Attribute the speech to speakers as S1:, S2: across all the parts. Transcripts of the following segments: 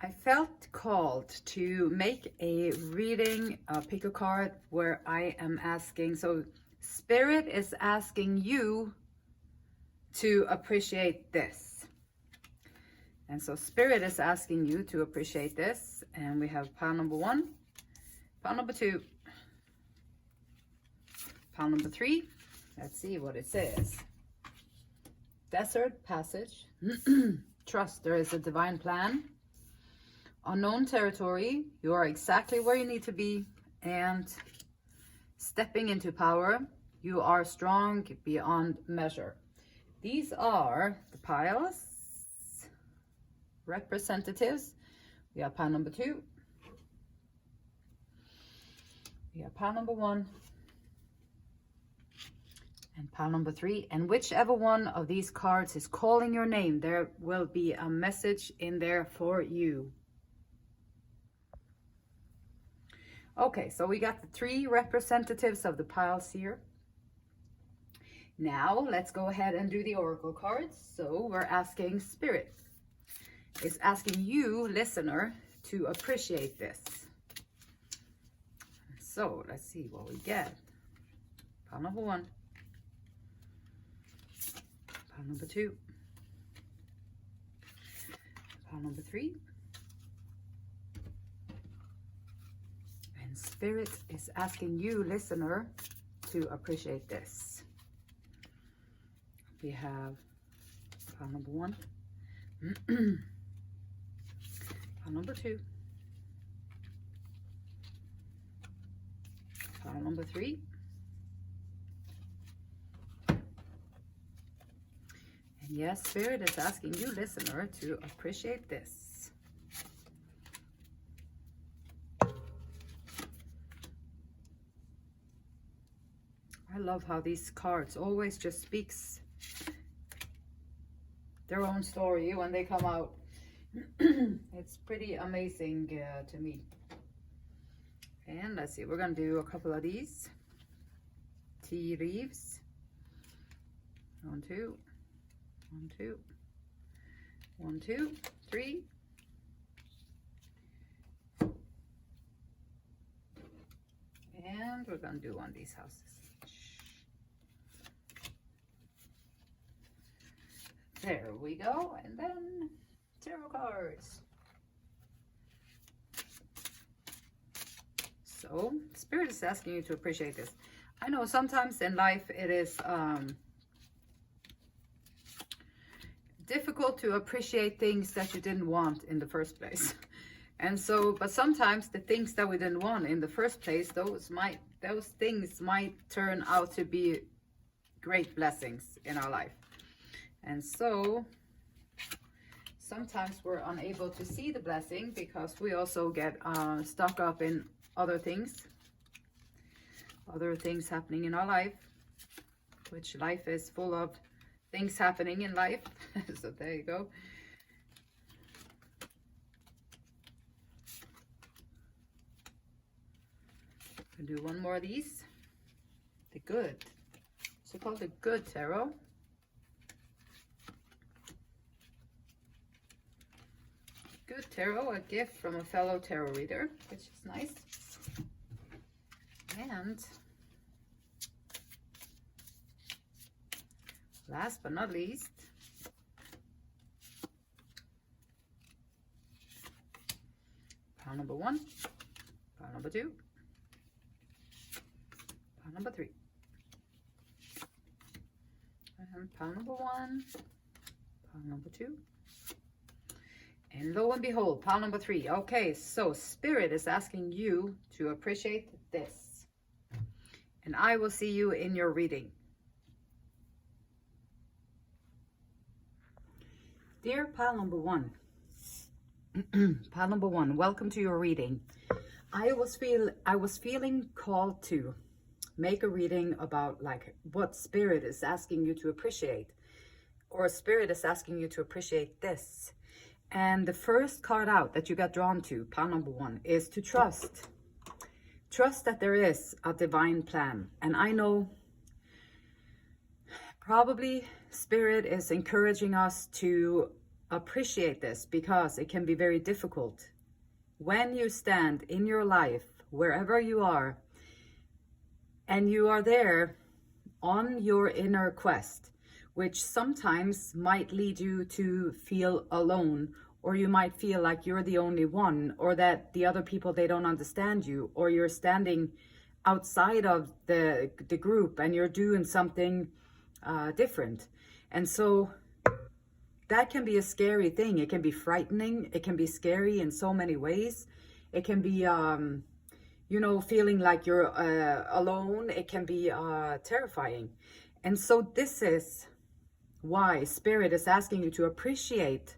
S1: I felt called to make a reading, pick a card where I am asking, so Spirit is asking you to appreciate this. And so Spirit is asking you to appreciate this. And we have pile number 1, pile number 2, pile number 3. Let's see what it says. Desert passage. Trust there is a divine plan. Unknown territory. You are exactly where you need to be. And stepping into power. You are strong beyond measure. These are the piles. Representatives. We have pile number 2. We have pile number 1. And pile number 3. And whichever one of these cards is calling your name, there will be a message in there for you. Okay, so we got the 3 representatives of the piles here. Now let's go ahead and do the oracle cards. So we're asking Spirit. It's asking you, listener, to appreciate this. So let's see what we get. Pile number 1. Pile number 2. Pile number 3. And Spirit is asking you, listener, to appreciate this. We have pile number 1. Pile number 2. Pile number 3. And yes, Spirit is asking you, listener, to appreciate this. I love how these cards always just speaks their own story when they come out. It's pretty amazing to me. And let's see, we're going to do a couple of these. Tea leaves. 1, 2. 1, 2. 1, 2, 3. And we're going to do one of these houses. There we go. And then tarot cards. So Spirit is asking you to appreciate this. I know sometimes in life it is difficult to appreciate things that you didn't want in the first place. And so, but sometimes the things that we didn't want in the first place, those things might turn out to be great blessings in our life. And so sometimes we're unable to see the blessing because we also get stuck up in other things happening in our life, which life is full of things happening in life. So there you go. I'll do one more of these. The good. So called the good tarot. Good tarot, a gift from a fellow tarot reader, which is nice. And last but not least, pile number 1, pile number 2, pile number 3, and pile number 1, pile number 2. And lo and behold, pile number 3. Okay, so Spirit is asking you to appreciate this. And I will see you in your reading. Dear pile number 1. Pile number 1, welcome to your reading. I was feeling called to make a reading about like what Spirit is asking you to appreciate. Or Spirit is asking you to appreciate this. And the first card out that you got drawn to, pile number 1, is to trust. Trust that there is a divine plan. And I know probably Spirit is encouraging us to appreciate this because it can be very difficult. When you stand in your life, wherever you are, and you are there on your inner quest, which sometimes might lead you to feel alone, or you might feel like you're the only one, or that the other people, they don't understand you, or you're standing outside of the group and you're doing something different. And so that can be a scary thing. It can be frightening. It can be scary in so many ways. It can be, you know, feeling like you're alone. It can be terrifying. And so this is why Spirit is asking you to appreciate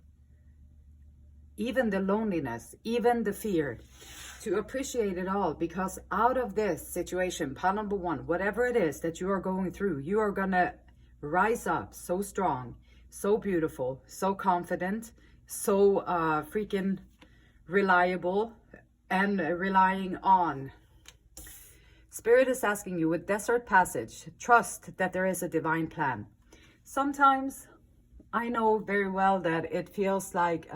S1: even the loneliness, even the fear, to appreciate it all, because out of this situation, pile number one, whatever it is that you are going through, you are gonna rise up so strong, so beautiful, so confident, so freaking reliable, and relying on. Spirit is asking you with Desert Passage, trust that there is a divine plan. Sometimes I know very well that it feels like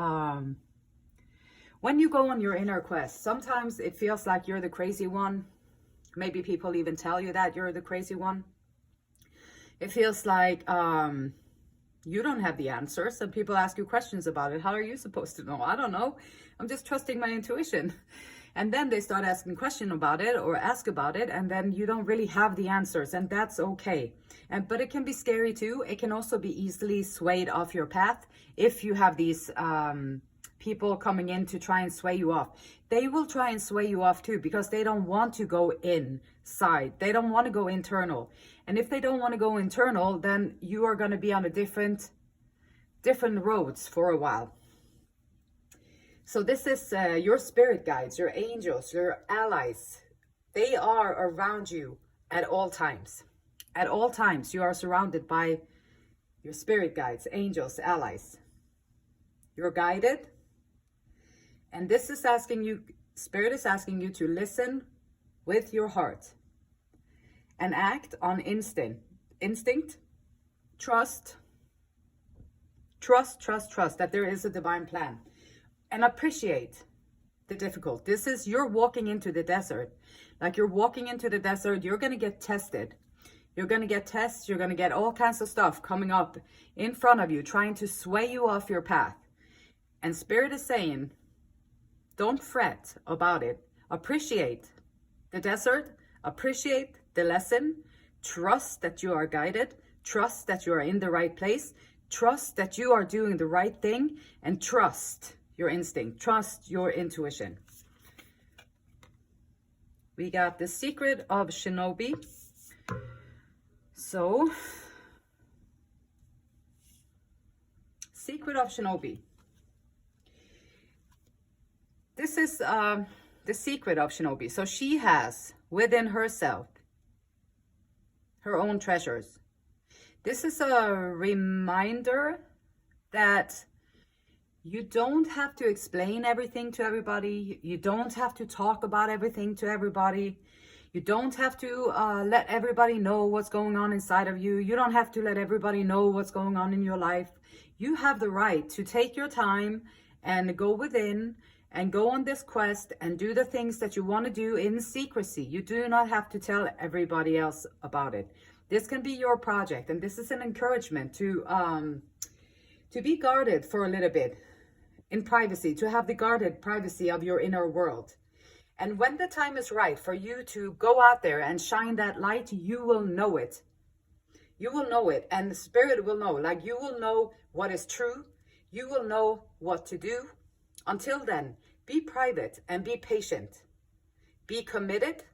S1: when you go on your inner quest, sometimes it feels like you're the crazy one. Maybe people even tell you that you're the crazy one. It feels like you don't have the answers, and people ask you questions about it. How are you supposed to know? I don't know. I'm just trusting my intuition. And then they start asking questions about it or ask about it, and then you don't really have the answers, and that's okay. But it can be scary too. It can also be easily swayed off your path if you have these people coming in to try and sway you off. They will try and sway you off too, because they don't want to go inside. They don't want to go internal. And if they don't want to go internal, then you are going to be on a different roads for a while. So this is your spirit guides, your angels, your allies. They are around you at all times. At all times, you are surrounded by your spirit guides, angels, allies. You're guided. And this is asking you, Spirit is asking you to listen with your heart and act on instinct, trust that there is a divine plan, and appreciate the difficult. This is, you're walking into the desert. Like you're walking into the desert, you're going to get tested. You're going to get tests. You're going to get all kinds of stuff coming up in front of you, trying to sway you off your path. And Spirit is saying, don't fret about it. Appreciate the desert. Appreciate the lesson. Trust that you are guided. Trust that you are in the right place. Trust that you are doing the right thing. And trust your instinct. Trust your intuition. We got the Secret of Shinobi. So, Secret of Shinobi. This is the secret of Shinobi. So she has within herself her own treasures. This is a reminder that you don't have to explain everything to everybody. You don't have to talk about everything to everybody. You don't have to let everybody know what's going on inside of you. You don't have to let everybody know what's going on in your life. You have the right to take your time and go within and go on this quest and do the things that you want to do in secrecy. You do not have to tell everybody else about it. This can be your project, and this is an encouragement to be guarded for a little bit in privacy, to have the guarded privacy of your inner world. And when the time is right for you to go out there and shine that light, you will know it. You will know it, and the Spirit will know. Like, you will know what is true. You will know what to do. Until then, be private and be patient. Be committed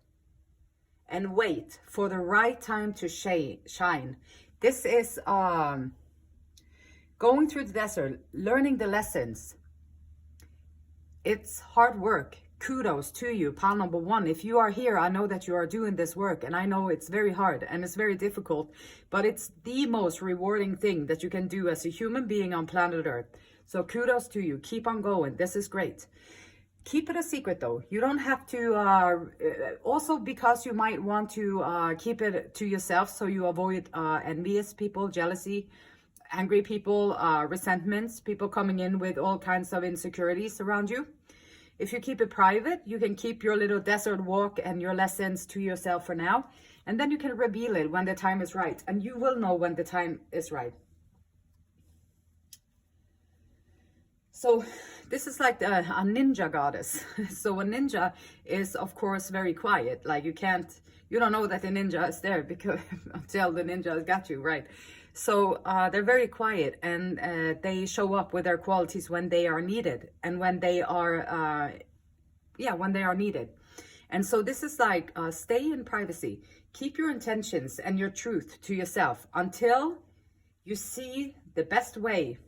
S1: and wait for the right time to shine. This is going through the desert, learning the lessons. It's hard work. Kudos to you, pile number one. If you are here, I know that you are doing this work, and I know it's very hard and it's very difficult, but it's the most rewarding thing that you can do as a human being on planet Earth. So kudos to you. Keep on going. This is great. Keep it a secret though. You don't have to, also because you might want to keep it to yourself so you avoid envious people, jealousy. angry people, resentments, people coming in with all kinds of insecurities around you. If you keep it private, you can keep your little desert walk and your lessons to yourself for now. And then you can reveal it when the time is right. And you will know when the time is right. So this is like a ninja goddess. So a ninja is, of course, very quiet. Like you don't know that the ninja is there because until the ninja has got you, right? So they're very quiet, and they show up with their qualities when they are needed, and when they are, when they are needed. And so this is like, stay in privacy. Keep your intentions and your truth to yourself until you see the best way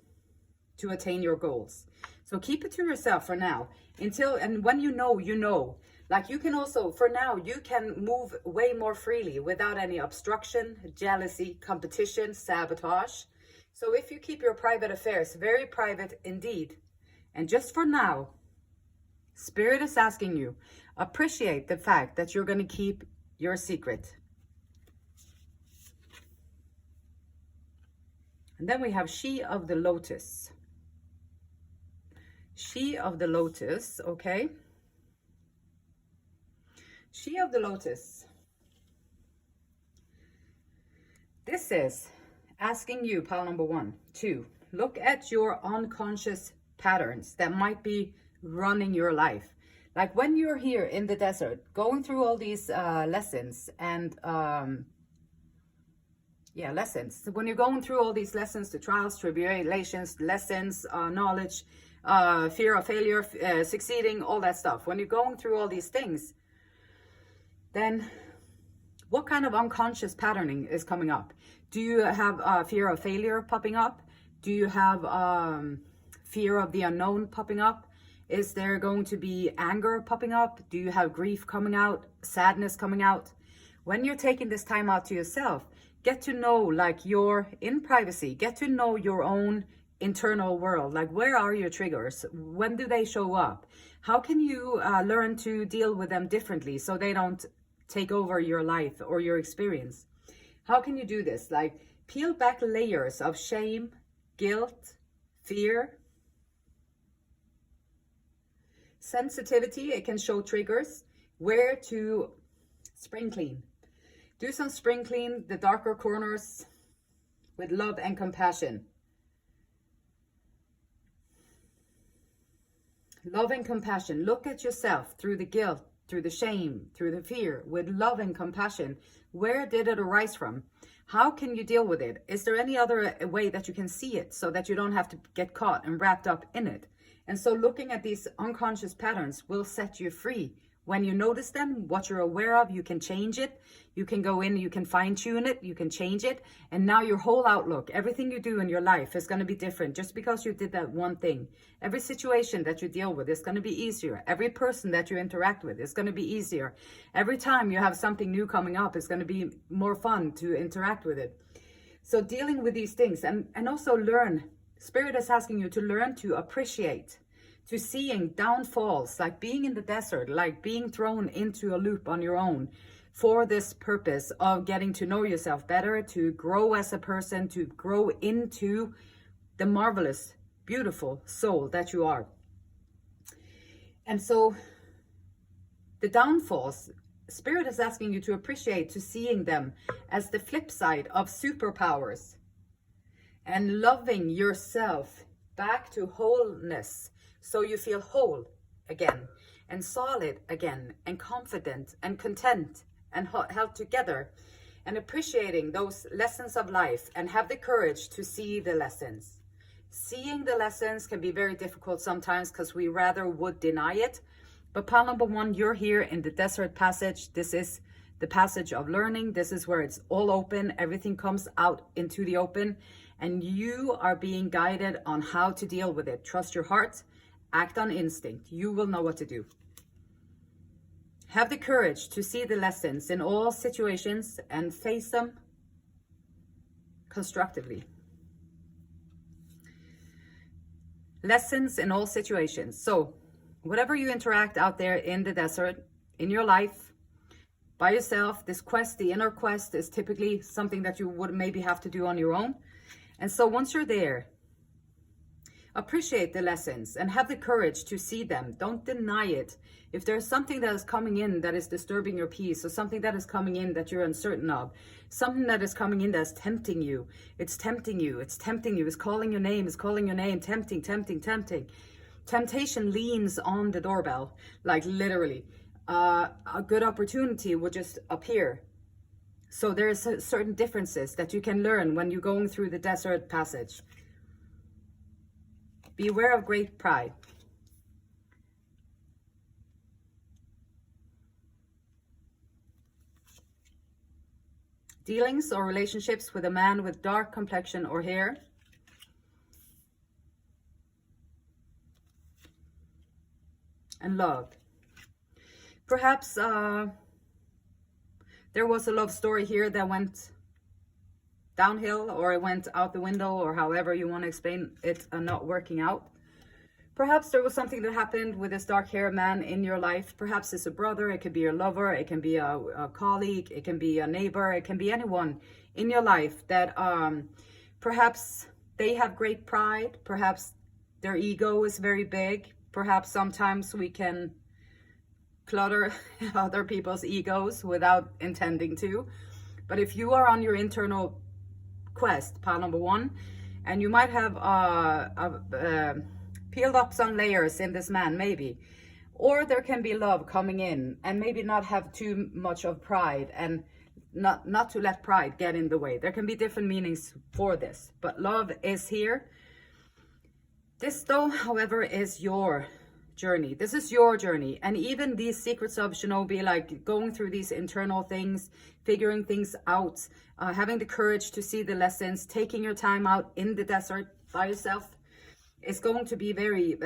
S1: to attain your goals. So keep it to yourself for now and when you know. Like you can also, for now, you can move way more freely without any obstruction, jealousy, competition, sabotage. So if you keep your private affairs very private indeed, and just for now, Spirit is asking you, appreciate the fact that you're going to keep your secret. And then we have She of the Lotus. She of the Lotus, okay? She of the Lotus. This is asking you, pile number 1, to look at your unconscious patterns that might be running your life. Like when you're here in the desert, going through all these lessons and lessons. When you're going through all these lessons, the trials, tribulations, lessons, knowledge, fear of failure, succeeding, all that stuff. When you're going through all these things, then what kind of unconscious patterning is coming up? Do you have fear of failure popping up? Do you have fear of the unknown popping up? Is there going to be anger popping up? Do you have grief coming out? Sadness coming out? When you're taking this time out to yourself, get to know, like you're in privacy, get to know your own internal world. Like where are your triggers? When do they show up? How can you learn to deal with them differently so they don't take over your life or your experience? How can you do this? Like peel back layers of shame, guilt, fear, sensitivity. It can show triggers. Where to spring clean. Do some spring clean, the darker corners, with love and compassion. Love and compassion. Look at yourself through the guilt, through the shame, through the fear, with love and compassion. Where did it arise from? How can you deal with it? Is there any other way that you can see it so that you don't have to get caught and wrapped up in it? And so looking at these unconscious patterns will set you free. When you notice them, what you're aware of, you can change it. You can go in, you can fine tune it, you can change it. And now your whole outlook, everything you do in your life is going to be different just because you did that one thing. Every situation that you deal with is going to be easier. Every person that you interact with is going to be easier. Every time you have something new coming up, it's going to be more fun to interact with it. So dealing with these things and also learn. Spirit is asking you to learn to appreciate, to seeing downfalls, like being in the desert, like being thrown into a loop on your own for this purpose of getting to know yourself better, to grow as a person, to grow into the marvelous, beautiful soul that you are. And so the downfalls, Spirit is asking you to appreciate, to seeing them as the flip side of superpowers and loving yourself back to wholeness. So you feel whole again and solid again and confident and content and held together, and appreciating those lessons of life and have the courage to see the lessons. Seeing the lessons can be very difficult sometimes because we rather would deny it. But pile number 1, you're here in the desert passage. This is the passage of learning. This is where it's all open. Everything comes out into the open and you are being guided on how to deal with it. Trust your heart. Act on instinct. You will know what to do. Have the courage to see the lessons in all situations and face them constructively. Lessons in all situations. So whatever you interact out there in the desert, in your life, by yourself, this quest, the inner quest, is typically something that you would maybe have to do on your own. And so once you're there, appreciate the lessons and have the courage to see them. Don't deny it. If there's something that is coming in that is disturbing your peace, or something that is coming in that you're uncertain of, something that is coming in that's tempting you, it's tempting you, it's tempting you, it's calling your name, it's calling your name, tempting, tempting, tempting. Temptation leans on the doorbell, like literally. A good opportunity would just appear. So there's certain differences that you can learn when you're going through the desert passage. Beware of great pride. Dealings or relationships with a man with dark complexion or hair. And love. Perhaps there was a love story here that went downhill, or it went out the window, or however you want to explain it, not working out. Perhaps there was something that happened with this dark haired man in your life. Perhaps it's a brother, it could be your lover, it can be a colleague, it can be a neighbor, it can be anyone in your life that perhaps they have great pride, perhaps their ego is very big, perhaps sometimes we can clutter other people's egos without intending to. But if you are on your internal quest, pile number 1, and you might have peeled up some layers in this man, maybe, or there can be love coming in, and maybe not have too much of pride, and not to let pride get in the way. There can be different meanings for this, but love is here. This though, however, is your journey. This is your journey. And even these secrets of Shinobi, like going through these internal things, figuring things out, having the courage to see the lessons, taking your time out in the desert by yourself, is going to be very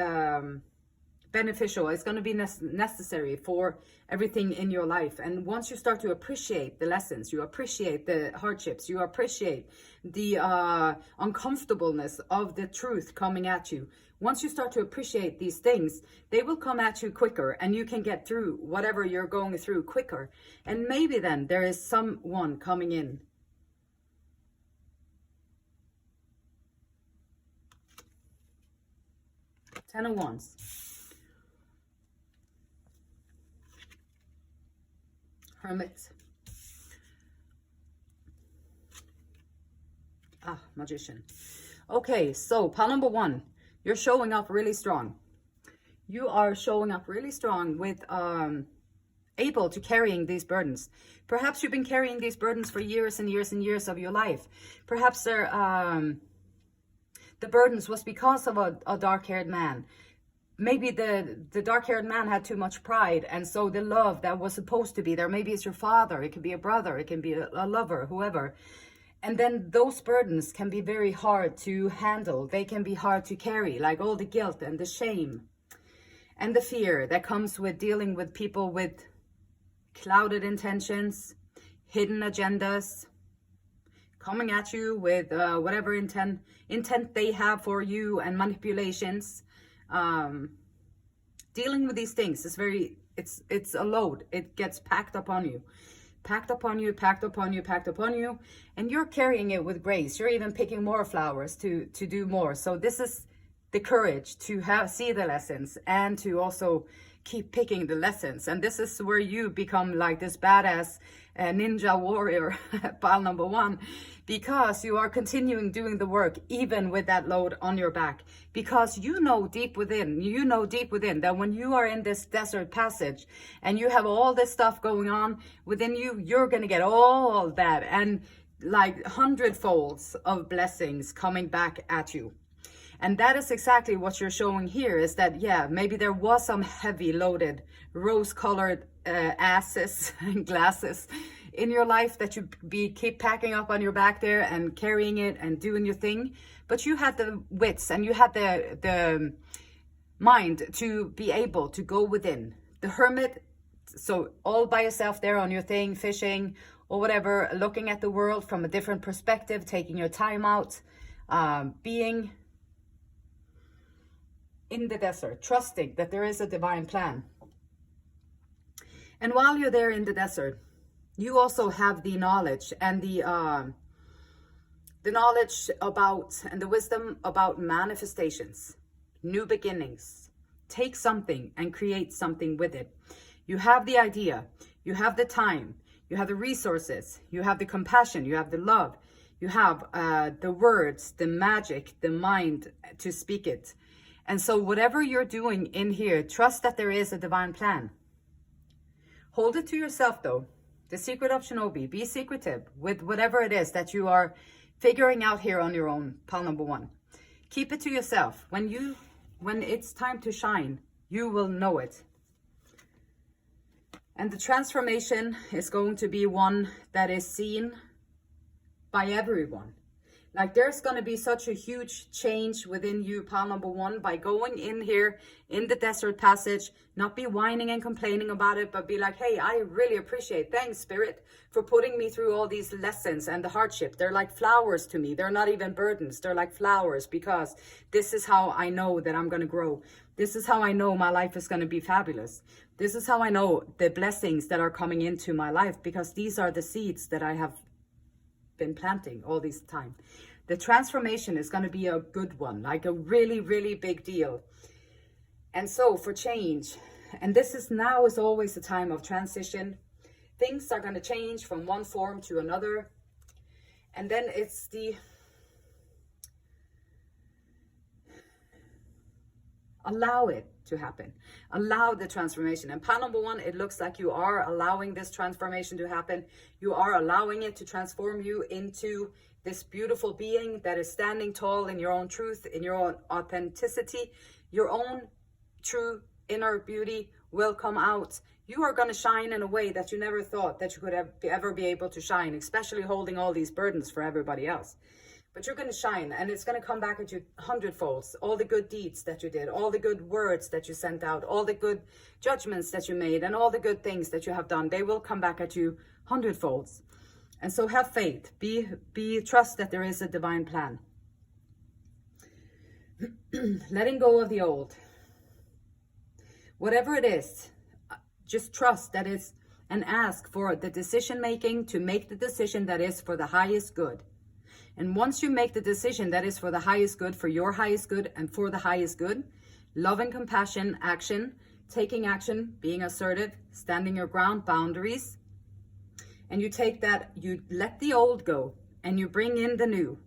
S1: beneficial. It's going to be necessary for everything in your life. And once you start to appreciate the lessons, you appreciate the hardships, you appreciate the uncomfortableness of the truth coming at you. Once you start to appreciate these things, they will come at you quicker, and you can get through whatever you're going through quicker. And maybe then there is someone coming in. Ten of Wands. Hermit. Magician. Okay, so pile number 1. You're showing up really strong. You are showing up really strong with able to carrying these burdens. Perhaps you've been carrying these burdens for years and years and years of your life. Perhaps they're the burdens was because of a dark-haired man. Maybe the dark-haired man had too much pride, and so the love that was supposed to be there, maybe it's your father, it could be a brother, it can be a lover, whoever. And then those burdens can be very hard to handle. They can be hard to carry, like all the guilt and the shame and the fear that comes with dealing with people with clouded intentions, hidden agendas, coming at you with whatever intent they have for you, and manipulations. Dealing with these things is it's a load. It gets packed upon you. Packed upon you, packed upon you, packed upon you, and you're carrying it with grace. You're even picking more flowers to do more. So this is the courage to see the lessons, and to also keep picking the lessons. And this is where you become like this badass ninja warrior, pile number 1, because you are continuing doing the work even with that load on your back, because you know deep within that when you are in this desert passage and you have all this stuff going on within you, you're going to get all that, and like 100-folds of blessings coming back at you. And that is exactly what you're showing here, is that, yeah, maybe there was some heavy loaded rose-colored asses and glasses in your life that you keep packing up on your back there and carrying it and doing your thing. But you had the wits and you had the mind to be able to go within. The hermit, so all by yourself there on your thing, fishing or whatever, looking at the world from a different perspective, taking your time out, being in the desert, trusting that there is a divine plan. And while you're there in the desert, you also have the knowledge and the the knowledge about and the wisdom about manifestations, new beginnings. Take something and create something with it. You have the idea, you have the time, you have the resources, you have the compassion, you have the love, you have the words, the magic, the mind to speak it. And so whatever you're doing in here, trust that there is a divine plan. Hold it to yourself though. The secret of Shinobi. Be secretive with whatever it is that you are figuring out here on your own. Pile number 1. Keep it to yourself. When it's time to shine, you will know it. And the transformation is going to be one that is seen by everyone. Like there's going to be such a huge change within you, pile number 1, by going in here in the desert passage, not be whining and complaining about it, but be like, hey, I really appreciate, thanks Spirit, for putting me through all these lessons and the hardship. They're like flowers to me. They're not even burdens. They're like flowers, because this is how I know that I'm going to grow. This is how I know my life is going to be fabulous. This is how I know the blessings that are coming into my life, because these are the seeds that I have been planting all this time. The transformation is going to be a good one, like a really, really big deal. And so for change, and this is now is always a time of transition. Things are going to change from one form to another. And then it's the allow it to happen. Allow the transformation. And pile number 1, it looks like you are allowing this transformation to happen. You are allowing it to transform you into this beautiful being that is standing tall in your own truth, in your own authenticity. Your own true inner beauty will come out. You are going to shine in a way that you never thought that you could ever be able to shine, especially holding all these burdens for everybody else. But you're going to shine, and it's going to come back at you 100-folds. All the good deeds that you did, all the good words that you sent out, all the good judgments that you made, and all the good things that you have done, they will come back at you 100-folds. And so have faith. Trust that there is a divine plan. Letting go of the old. Whatever it is, just trust that it's, and ask for the decision making to make the decision that is for the highest good. And once you make the decision that is for the highest good, for your highest good and for the highest good, love and compassion, action, taking action, being assertive, standing your ground, boundaries. And you take that, you let the old go and you bring in the new.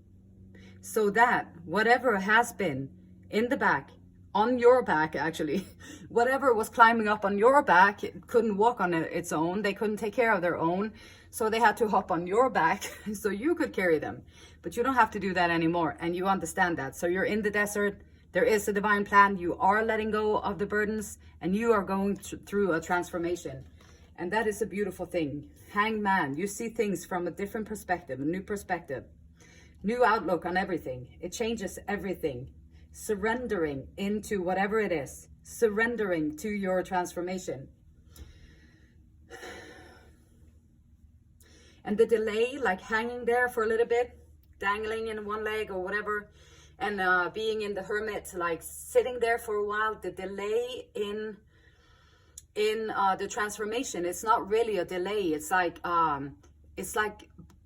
S1: So that whatever has been in the back, on your back actually, whatever was climbing up on your back, it couldn't walk on its own. They couldn't take care of their own. So they had to hop on your back so you could carry them. But you don't have to do that anymore. And you understand that. So you're in the desert. There is a divine plan. You are letting go of the burdens and you are going through a transformation. And that is a beautiful thing. Hangman, you see things from a different perspective, a new perspective, new outlook on everything. It changes everything. Surrendering into whatever it is. Surrendering to your transformation. And the delay, like hanging there for a little bit, dangling in one leg or whatever, and being in the hermit, like sitting there for a while, the delay in the transformation, it's not really a delay. It's like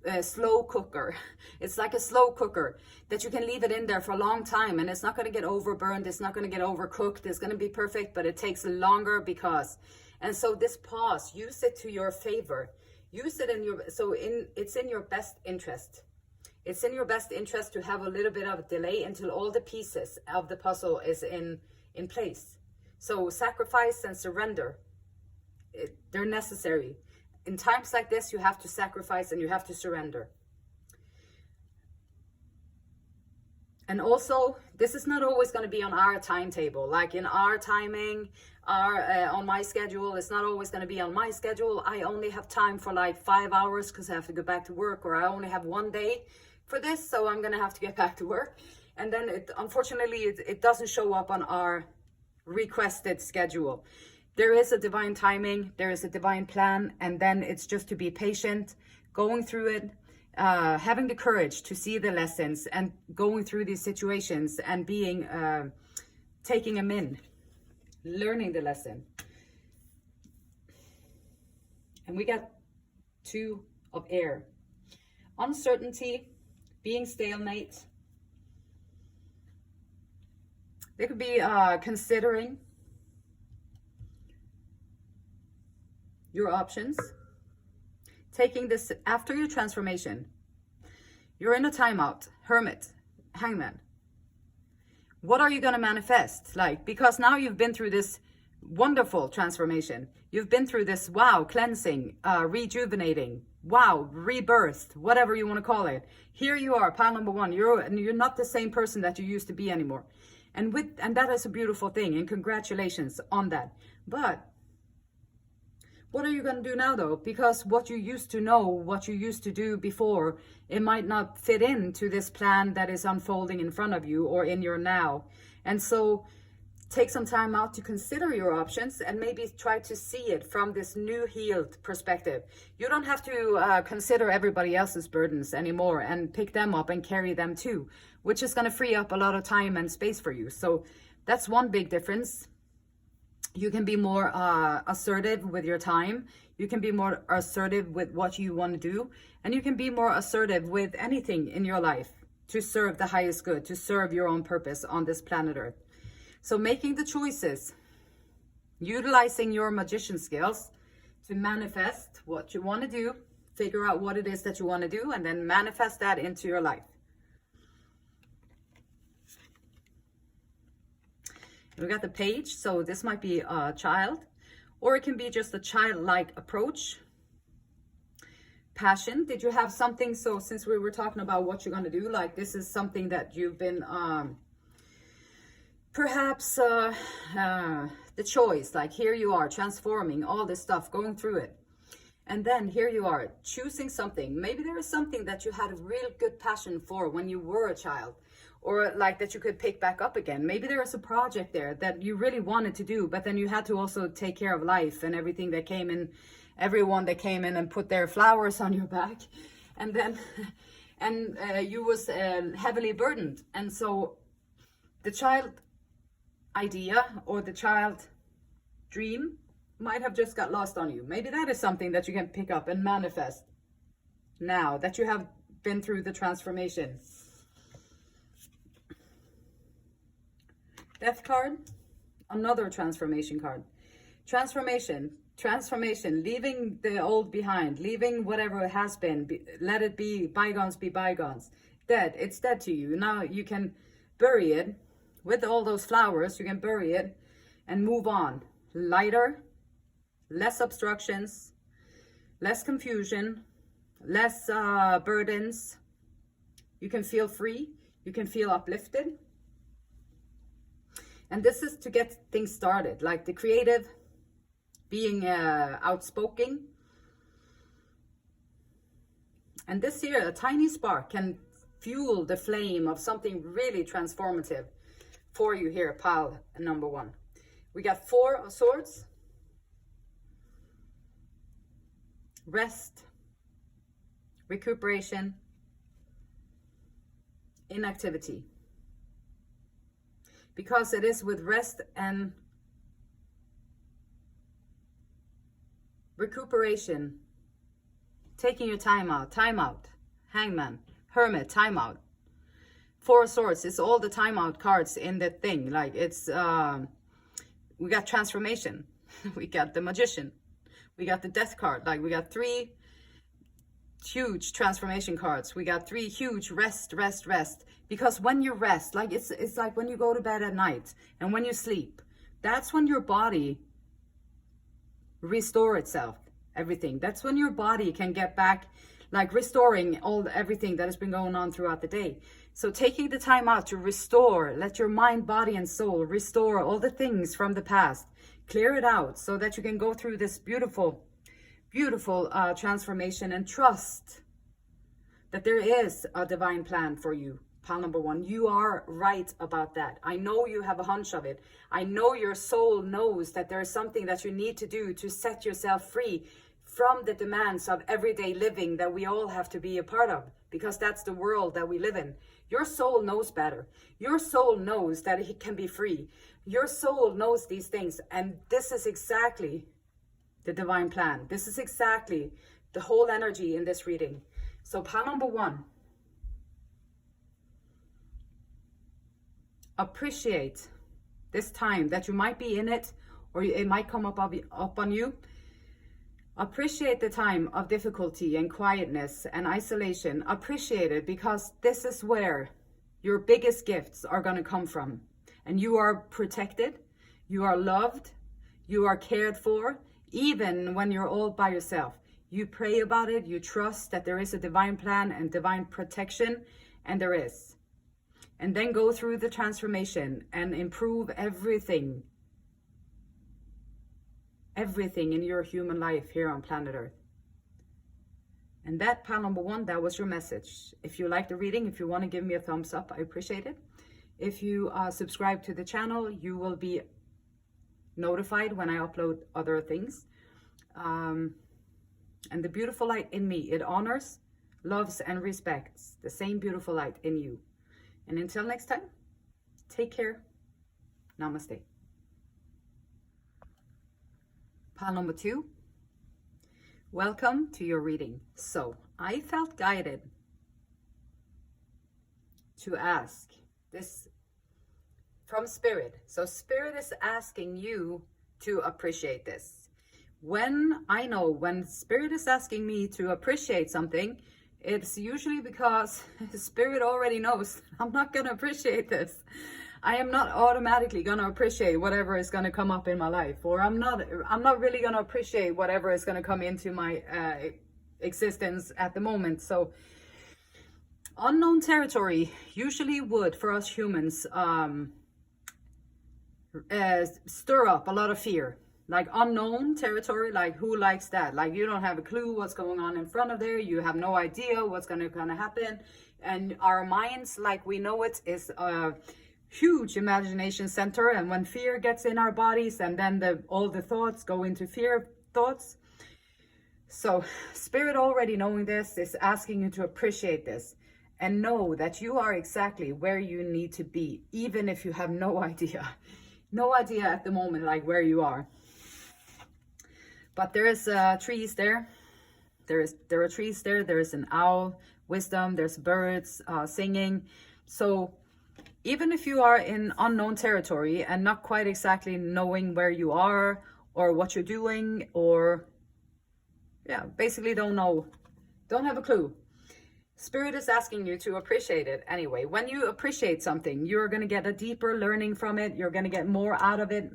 S1: a slow cooker. It's like a slow cooker that you can leave it in there for a long time and it's not going to get overburned. It's not going to get overcooked. It's going to be perfect, but it takes longer because, and so this pause, use it to your favor. Use it in your, it's in your best interest. It's in your best interest to have a little bit of a delay until all the pieces of the puzzle is in place. So sacrifice and surrender, they're necessary. In times like this, you have to sacrifice and you have to surrender. And also, this is not always going to be on our timetable, like in our timing, on my schedule. It's not always going to be on my schedule. I only have time for like 5 hours because I have to go back to work, or I only have one day for this, so I'm going to have to get back to work. And then unfortunately, it doesn't show up on our requested schedule. There is a divine timing, there is a divine plan, and then it's just to be patient, going through it, having the courage to see the lessons and going through these situations and being, taking them in, learning the lesson. And we got 2 of air. Uncertainty, being stalemate. They could be considering your options. Taking this after your transformation. You're in a timeout, hermit, hangman. What are you going to manifest? Like, because now you've been through this wonderful transformation. You've been through this, wow, cleansing, rejuvenating, wow, rebirth, whatever you want to call it. Here you are, pile number one. You're not the same person that you used to be anymore. And that is a beautiful thing. And congratulations on that. But what are you going to do now, though? Because what you used to know, what you used to do before, it might not fit into this plan that is unfolding in front of you or in your now. And so take some time out to consider your options and maybe try to see it from this new healed perspective. You don't have to consider everybody else's burdens anymore and pick them up and carry them too, which is going to free up a lot of time and space for you. So that's one big difference. You can be more assertive with your time. You can be more assertive with what you want to do. And you can be more assertive with anything in your life to serve the highest good, to serve your own purpose on this planet Earth. So making the choices, utilizing your magician skills to manifest what you want to do, figure out what it is that you want to do, and then manifest that into your life. We got the page, so this might be a child, or it can be just a childlike approach. Passion, did you have something, so since we were talking about what you're going to do, like this is something that you've been, perhaps the choice, like here you are transforming all this stuff, going through it. And then here you are choosing something. Maybe there is something that you had a real good passion for when you were a child, or like that you could pick back up again. Maybe there is a project there that you really wanted to do, but then you had to also take care of life and everything that came in, everyone that came in and put their flowers on your back. And then, you was heavily burdened. And so the child idea or the child dream might have just got lost on you. Maybe that is something that you can pick up and manifest now that you have been through the transformation. Death card, another transformation card. Transformation, leaving the old behind, leaving whatever has been, let it be bygones, dead. It's dead to you. Now you can bury it with all those flowers. You can bury it and move on. Lighter, less obstructions, less confusion, less burdens. You can feel free. You can feel uplifted. And this is to get things started, like the creative, being outspoken. And this here, a tiny spark can fuel the flame of something really transformative for you here, pile number one. We got 4 of Swords. Rest, recuperation, inactivity. Because it is with rest and recuperation, taking your time out, hangman, hermit, time out. 4 of Swords, it's all the time out cards in the thing. Like it's, we got transformation, we got the magician, we got the death card. Like we got 3 huge transformation cards. We got 3 huge rest. Because when you rest, like it's like when you go to bed at night and when you sleep, that's when your body restore itself, everything. That's when your body can get back, like restoring everything that has been going on throughout the day. So taking the time out to restore, let your mind, body, and soul restore all the things from the past, clear it out so that you can go through this beautiful transformation and trust that there is a divine plan for you. Pile number one, you are right about that. I know you have a hunch of it. I know your soul knows that there is something that you need to do to set yourself free from the demands of everyday living that we all have to be a part of, because that's the world that we live in. Your soul knows better. Your soul knows that it can be free. Your soul knows these things, and this is exactly the divine plan. This is exactly the whole energy in this reading. So pile number one, appreciate this time that you might be in it, or it might come up on you. Appreciate the time of difficulty and quietness and isolation. Appreciate it, because this is where your biggest gifts are going to come from. And you are protected, you are loved, you are cared for, even when you're all by yourself. You pray about it, you trust that there is a divine plan and divine protection, and there is. And then go through the transformation and improve everything in your human life here on planet Earth. And that, pile number 1, that was your message. If you like the reading, if you want to give me a thumbs up, I appreciate it. If you subscribe to the channel, you will be notified when I upload other things. And the beautiful light in me, it honors, loves, and respects the same beautiful light in you. And until next time, take care. Namaste. Pile number 2. Welcome to your reading. So I felt guided to ask this from Spirit. So Spirit is asking you to appreciate this. When Spirit is asking me to appreciate something, it's usually because Spirit already knows I'm not going to appreciate this. I am not automatically going to appreciate whatever is going to come up in my life, or I'm not really going to appreciate whatever is going to come into my existence at the moment. So unknown territory usually would, for us humans, stir up a lot of fear. Like unknown territory, like who likes that? Like you don't have a clue what's going on in front of there. You have no idea what's going to happen. And our minds, like we know it, is a huge imagination center. And when fear gets in our bodies, and then all the thoughts go into fear thoughts. So Spirit, already knowing this, is asking you to appreciate this and know that you are exactly where you need to be, even if you have no idea at the moment, like where you are. But there is trees there. There are trees there. There is an owl, wisdom. There's birds singing. So even if you are in unknown territory and not quite exactly knowing where you are or what you're doing, or basically don't have a clue, Spirit is asking you to appreciate it anyway. When you appreciate something, you're going to get a deeper learning from it. You're going to get more out of it.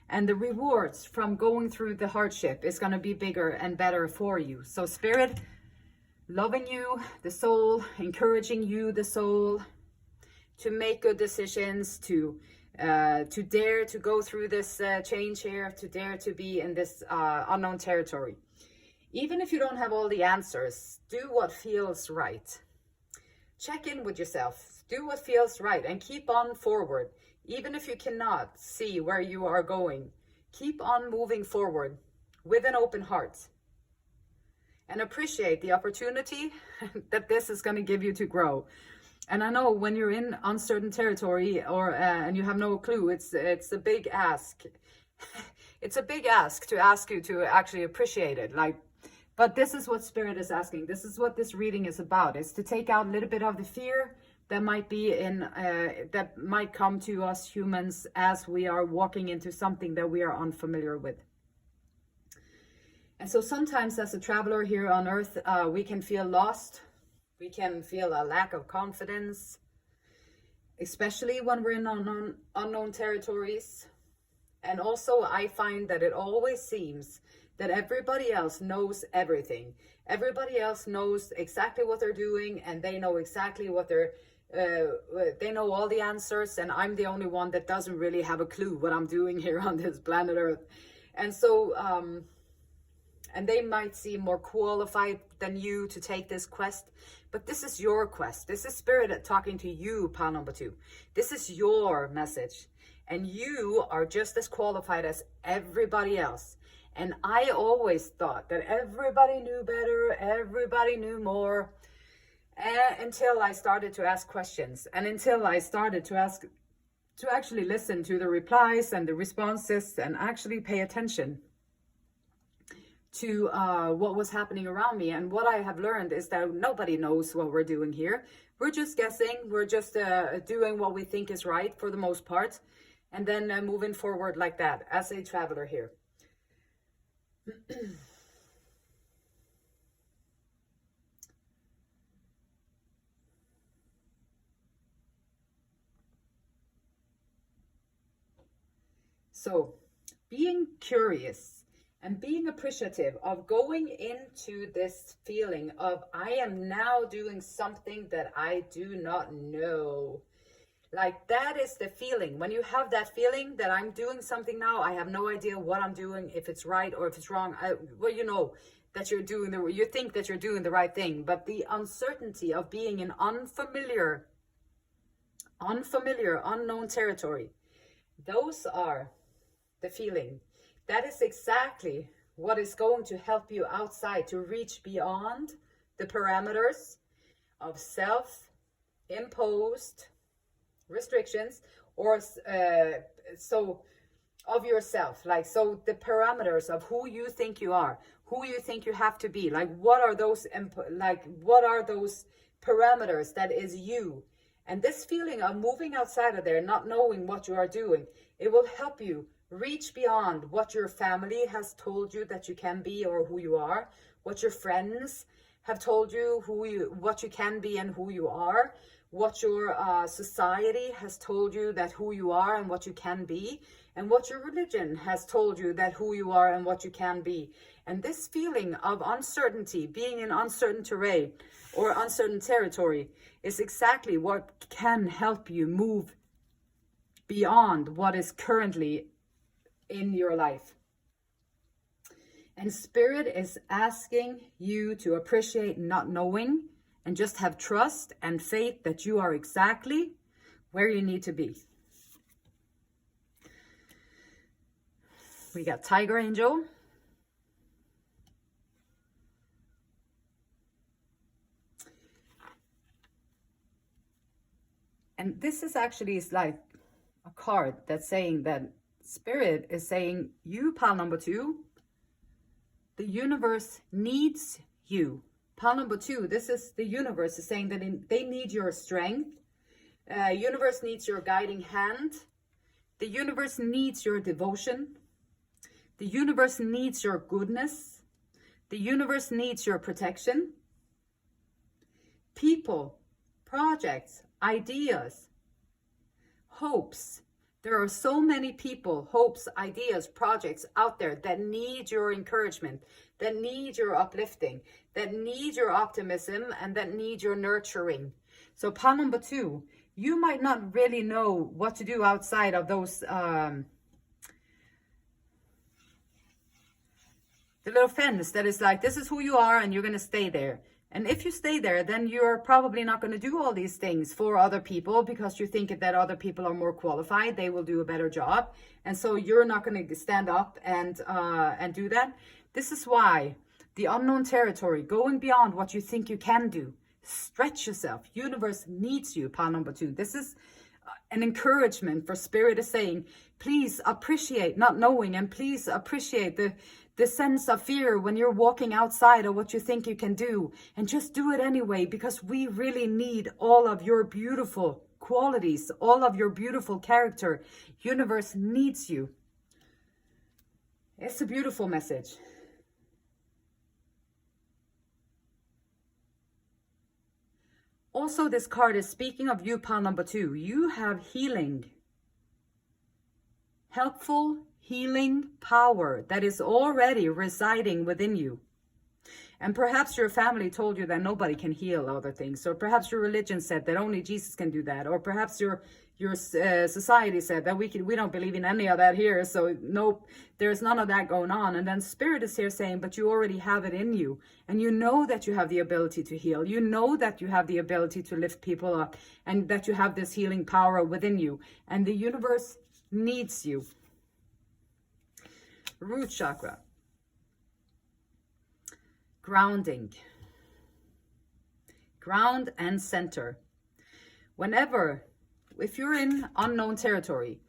S1: And the rewards from going through the hardship is going to be bigger and better for you. So Spirit, loving you, the soul, encouraging you, the soul, to make good decisions, to dare to go through this change here, to dare to be in this unknown territory. Even if you don't have all the answers, do what feels right. Check in with yourself. Do what feels right and keep on forward. Even if you cannot see where you are going, keep on moving forward with an open heart. And appreciate the opportunity that this is going to give you to grow. And I know when you're in uncertain territory and you have no clue, it's a big ask. It's a big ask to ask you to actually appreciate it. But this is what Spirit is asking. This is what this reading is about. It's to take out a little bit of the fear that might be that might come to us humans as we are walking into something that we are unfamiliar with. And so sometimes as a traveler here on earth, we can feel lost. We can feel a lack of confidence, especially when we're in unknown territories. And also I find that it always seems that everybody else knows everything. Everybody else knows exactly what they're doing, and they know exactly what they know all the answers, and I'm the only one that doesn't really have a clue what I'm doing here on this planet Earth. And so, and they might seem more qualified than you to take this quest, but this is your quest. This is Spirit talking to you, pile number 2. This is your message, and you are just as qualified as everybody else. And I always thought that everybody knew better, everybody knew more, until I started to ask questions, and until I started to actually listen to the replies and the responses and actually pay attention to what was happening around me. And what I have learned is that nobody knows what we're doing here. we're just guessing. We're just doing what we think is right for the most part. And then moving forward like that as a traveler here. So being curious and being appreciative of going into this feeling of I am now doing something that I do not know. Like that is the feeling. When you have that feeling that I'm doing something now, I have no idea what I'm doing, if it's right or if it's wrong. Well, you know that you think that you're doing the right thing, but the uncertainty of being in unfamiliar, unknown territory, those are the feeling. That is exactly what is going to help you outside to reach beyond the parameters of self-imposed restrictions or so of yourself. Like, so the parameters of who you think you are, who you think you have to be, like what are those parameters that is you. And this feeling of moving outside of there, not knowing what you are doing, it will help you reach beyond what your family has told you that you can be or who you are, what your friends have told you what you can be and who you are, what your society has told you that who you are and what you can be, and what your religion has told you that who you are and what you can be. And this feeling of uncertainty, being in uncertain terrain or uncertain territory, is exactly what can help you move beyond what is currently in your life. And Spirit is asking you to appreciate not knowing and just have trust and faith that you are exactly where you need to be. We got Tiger Angel. And this is actually like a card that's saying that Spirit is saying, you, pile number 2, the universe needs you. Pile number 2, this is the universe is saying that they need your strength. Universe needs your guiding hand. The universe needs your devotion. The universe needs your goodness. The universe needs your protection. People, projects, ideas, hopes. There are so many people, hopes, ideas, projects out there that need your encouragement, that need your uplifting, that need your optimism, and that need your nurturing. So pile number 2, you might not really know what to do outside of those, the little fence that is like, this is who you are and you're going to stay there. And if you stay there, then you're probably not going to do all these things for other people because you think that other people are more qualified. They will do a better job. And so you're not going to stand up and do that. This is why the unknown territory, going beyond what you think you can do, stretch yourself. Universe needs you, pile number 2. This is an encouragement for Spirit is saying, please appreciate not knowing, and please appreciate the sense of fear when you're walking outside of what you think you can do, and just do it anyway, because we really need all of your beautiful qualities, all of your beautiful character. Universe needs you. It's a beautiful message. Also, this card is speaking of you, pile number 2. You have healing, helpful healing power that is already residing within you. And perhaps your family told you that nobody can heal other things, or perhaps your religion said that only Jesus can do that, or perhaps your society said that we don't believe in any of that here, so nope, there's none of that going on. And then Spirit is here saying, but you already have it in you, and you know that you have the ability to heal, you know that you have the ability to lift people up, and that you have this healing power within you, and the universe needs you. Root chakra. Grounding. Ground and center. If you're in unknown territory,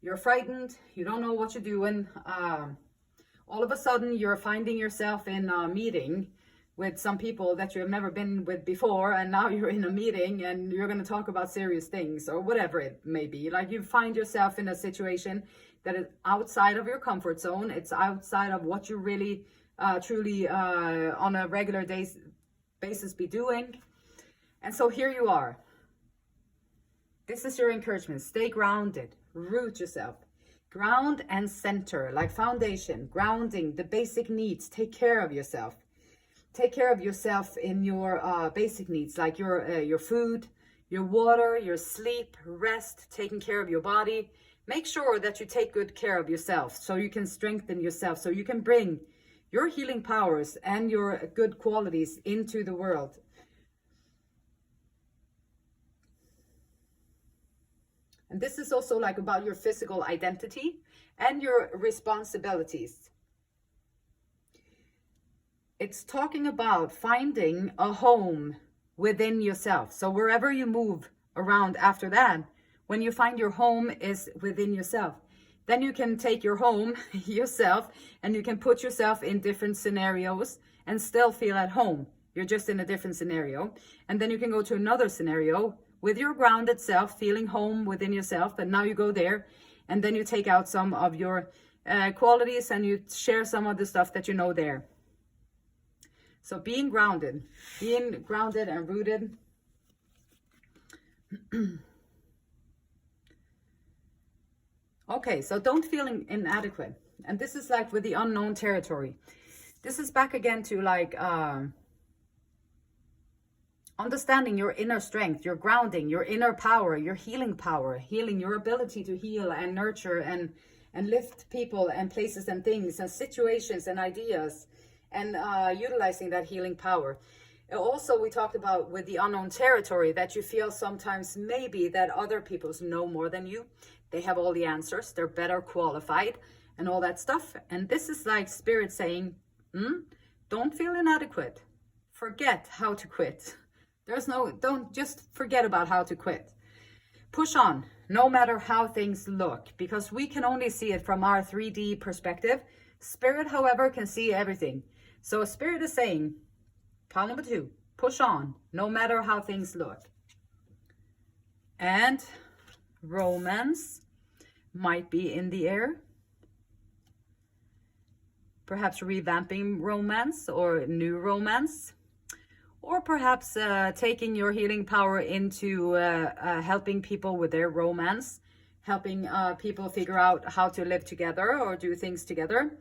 S1: you're frightened, you don't know what you're doing, all of a sudden you're finding yourself in a meeting with some people that you have never been with before, and now you're in a meeting and you're going to talk about serious things or whatever it may be. Like you find yourself in a situation that is outside of your comfort zone. It's outside of what you really truly on a regular basis be doing. And so here you are. This is your encouragement. Stay grounded. Root yourself. Ground and center, like foundation, grounding, the basic needs. Take care of yourself. Take care of yourself in your basic needs, like your food, your water, your sleep, rest, taking care of your body. Make sure that you take good care of yourself so you can strengthen yourself, so you can bring your healing powers and your good qualities into the world. And this is also like about your physical identity and your responsibilities. It's talking about finding a home within yourself. So wherever you move around after that, when you find your home is within yourself, then you can take your home yourself and you can put yourself in different scenarios and still feel at home. You're just in a different scenario. And then you can go to another scenario with your grounded self, feeling home within yourself. And now you go there and then you take out some of your qualities and you share some of the stuff that you know there. So being grounded and rooted. Okay, so don't feel inadequate. And this is like with the unknown territory. This is back again to like understanding your inner strength, your grounding, your inner power, your healing power, healing, your ability to heal and nurture and lift people and places and things and situations and ideas, and utilizing that healing power. Also, we talked about with the unknown territory that you feel sometimes maybe that other people know more than you. They have all the answers. They're better qualified and all that stuff. And this is like spirit saying, don't feel inadequate. Forget how to quit. Don't just forget about how to quit. Push on, no matter how things look, because we can only see it from our 3D perspective. Spirit, however, can see everything. So spirit is saying, pile number 2, push on, no matter how things look. And romance might be in the air. Perhaps revamping romance or new romance. Or perhaps taking your healing power into helping people with their romance. Helping people figure out how to live together or do things together.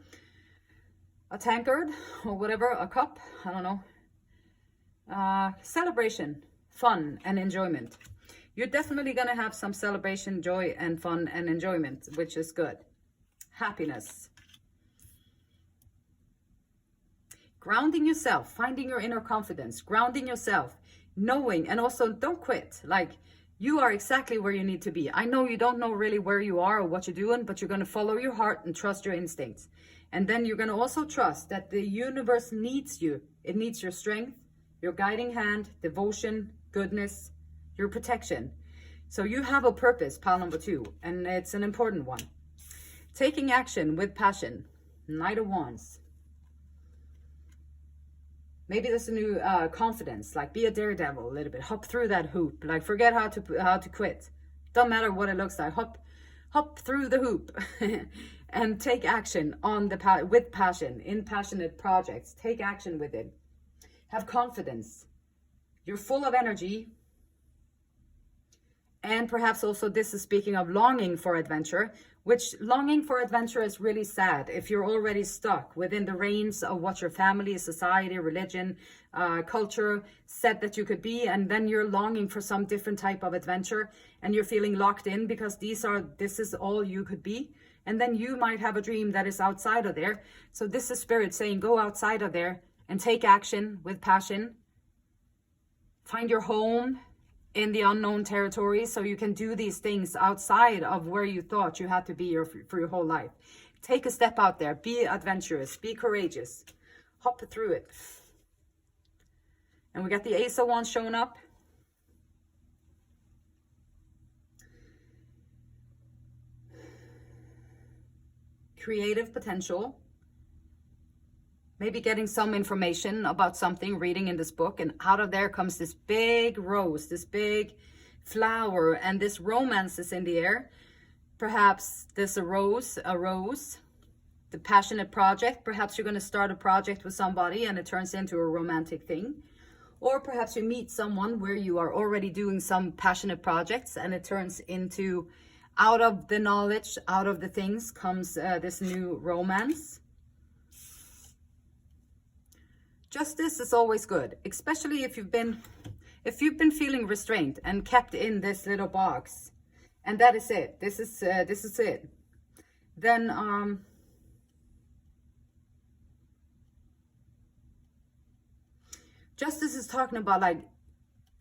S1: A tankard or whatever, a cup, I don't know. Celebration, fun and enjoyment. You're definitely going to have some celebration, joy and fun and enjoyment, which is good. Happiness. Grounding yourself, finding your inner confidence, grounding yourself, knowing, and also don't quit. Like, you are exactly where you need to be. I know you don't know really where you are or what you're doing, but you're going to follow your heart and trust your instincts. And then you're going to also trust that the universe needs you. It needs your strength, your guiding hand, devotion, goodness, your protection. So you have a purpose, pile number 2, and it's an important one. Taking action with passion, Knight of Wands. Maybe there's a new confidence, like be a daredevil a little bit. Hop through that hoop, like forget how to quit. Don't matter what it looks like. Hop through the hoop and take action on with passion, in passionate projects. Take action with it. Have confidence. You're full of energy. And perhaps also this is speaking of longing for adventure, which longing for adventure is really sad if you're already stuck within the reins of what your family, society, religion, culture said that you could be, and then you're longing for some different type of adventure and you're feeling locked in because this is all you could be. And then you might have a dream that is outside of there. So this is spirit saying go outside of there and take action with passion. Find your home in the unknown territory, so you can do these things outside of where you thought you had to be for your whole life. Take a step out there. Be adventurous. Be courageous. Hop through it. And we got the Ace of Wands showing up. Creative potential. maybe getting some information about something, reading in this book, and out of there comes this big rose, this big flower, and this romance is in the air. Perhaps there's a rose, the passionate project. Perhaps you're going to start a project with somebody and it turns into a romantic thing. Or perhaps you meet someone where you are already doing some passionate projects and it turns into, out of the knowledge, out of the things comes this new romance. Justice is always good, especially if you've been feeling restrained and kept in this little box, and that is it. This is it. Then justice is talking about, like,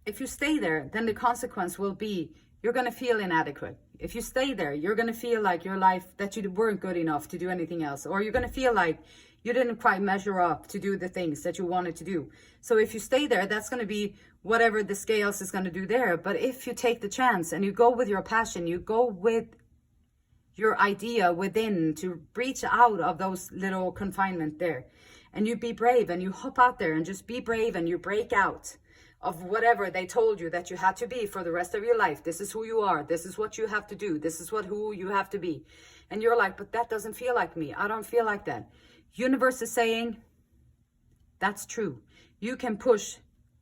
S1: if you stay there, then the consequence will be you're going to feel inadequate. If you stay there, you're going to feel like your life, that you weren't good enough to do anything else, or you're going to feel like you didn't quite measure up to do the things that you wanted to do. So if you stay there, that's going to be whatever the scales is going to do there. But if you take the chance and you go with your passion, you go with your idea within to reach out of those little confinement there, and you be brave and you hop out there and just be brave and you break out of whatever they told you that you had to be for the rest of your life. This is who you are. This is what you have to do. This is who you have to be. And you're like, but that doesn't feel like me. I don't feel like that. Universe is saying, that's true. You can push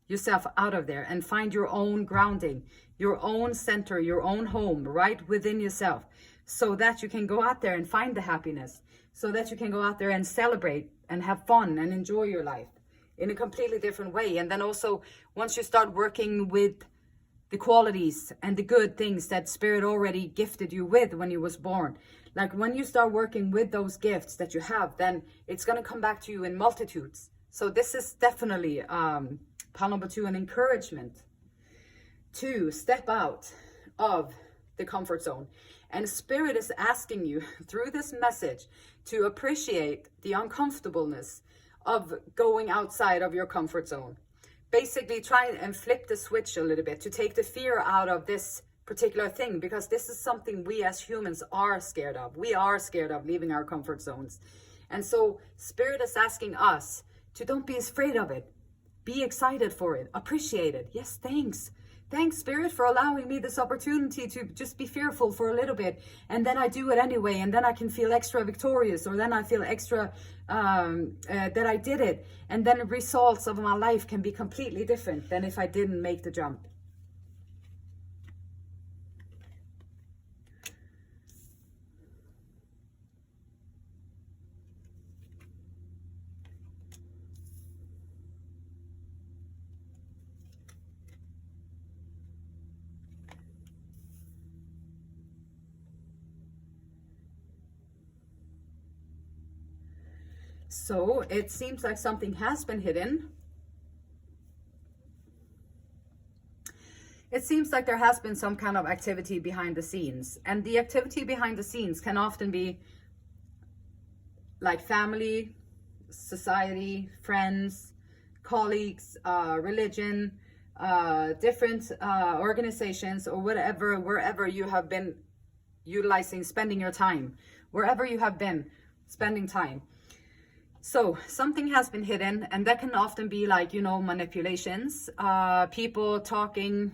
S1: yourself out of there and find your own grounding, your own center, your own home right within yourself, so that you can go out there and find the happiness, so that you can go out there and celebrate and have fun and enjoy your life in a completely different way. And then also, once you start working with the qualities and the good things that Spirit already gifted you with when you was born, like when you start working with those gifts that you have, then it's going to come back to you in multitudes. So this is definitely pile number 2, an encouragement to step out of the comfort zone. And Spirit is asking you through this message to appreciate the uncomfortableness of going outside of your comfort zone. Basically try and flip the switch a little bit to take the fear out of this particular thing, because this is something we as humans are scared of. We are scared of leaving our comfort zones. And so Spirit is asking us to don't be afraid of it. Be excited for it. Appreciate it. Yes, thanks. Thanks, Spirit, for allowing me this opportunity to just be fearful for a little bit. And then I do it anyway. And then I can feel extra victorious, or then I feel extra that I did it. And then the results of my life can be completely different than if I didn't make the jump. So it seems like something has been hidden. It seems like there has been some kind of activity behind the scenes. And the activity behind the scenes can often be like family, society, friends, colleagues, religion, different organizations, or whatever, wherever you have been utilizing, spending your time, wherever you have been spending time. So something has been hidden, and that can often be like, you know, manipulations, people talking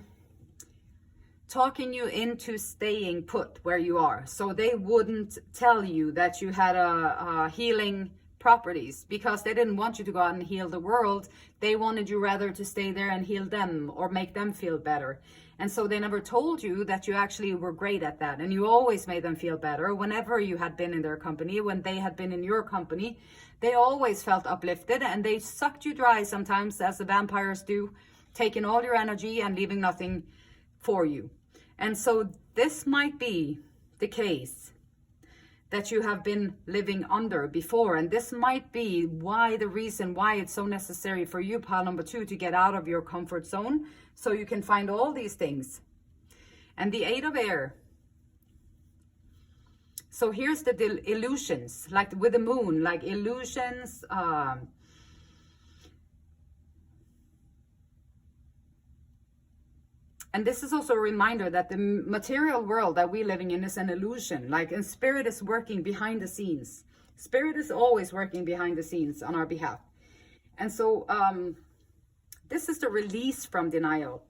S1: you into staying put where you are. So they wouldn't tell you that you had a healing properties because they didn't want you to go out and heal the world. They wanted you rather to stay there and heal them or make them feel better. And so they never told you that you actually were great at that. And you always made them feel better whenever you had been in their company, when they had been in your company. They always felt uplifted, and they sucked you dry sometimes, as the vampires do, taking all your energy and leaving nothing for you. And so this might be the case that you have been living under before. And this might be the reason why it's so necessary for you, pile number 2, to get out of your comfort zone so you can find all these things. And the 8 of air. So here's the illusions, like with the moon, like illusions. And this is also a reminder that the material world that we're living in is an illusion. Like, and Spirit is working behind the scenes Spirit is always working behind the scenes on our behalf. And so this is the release from denial.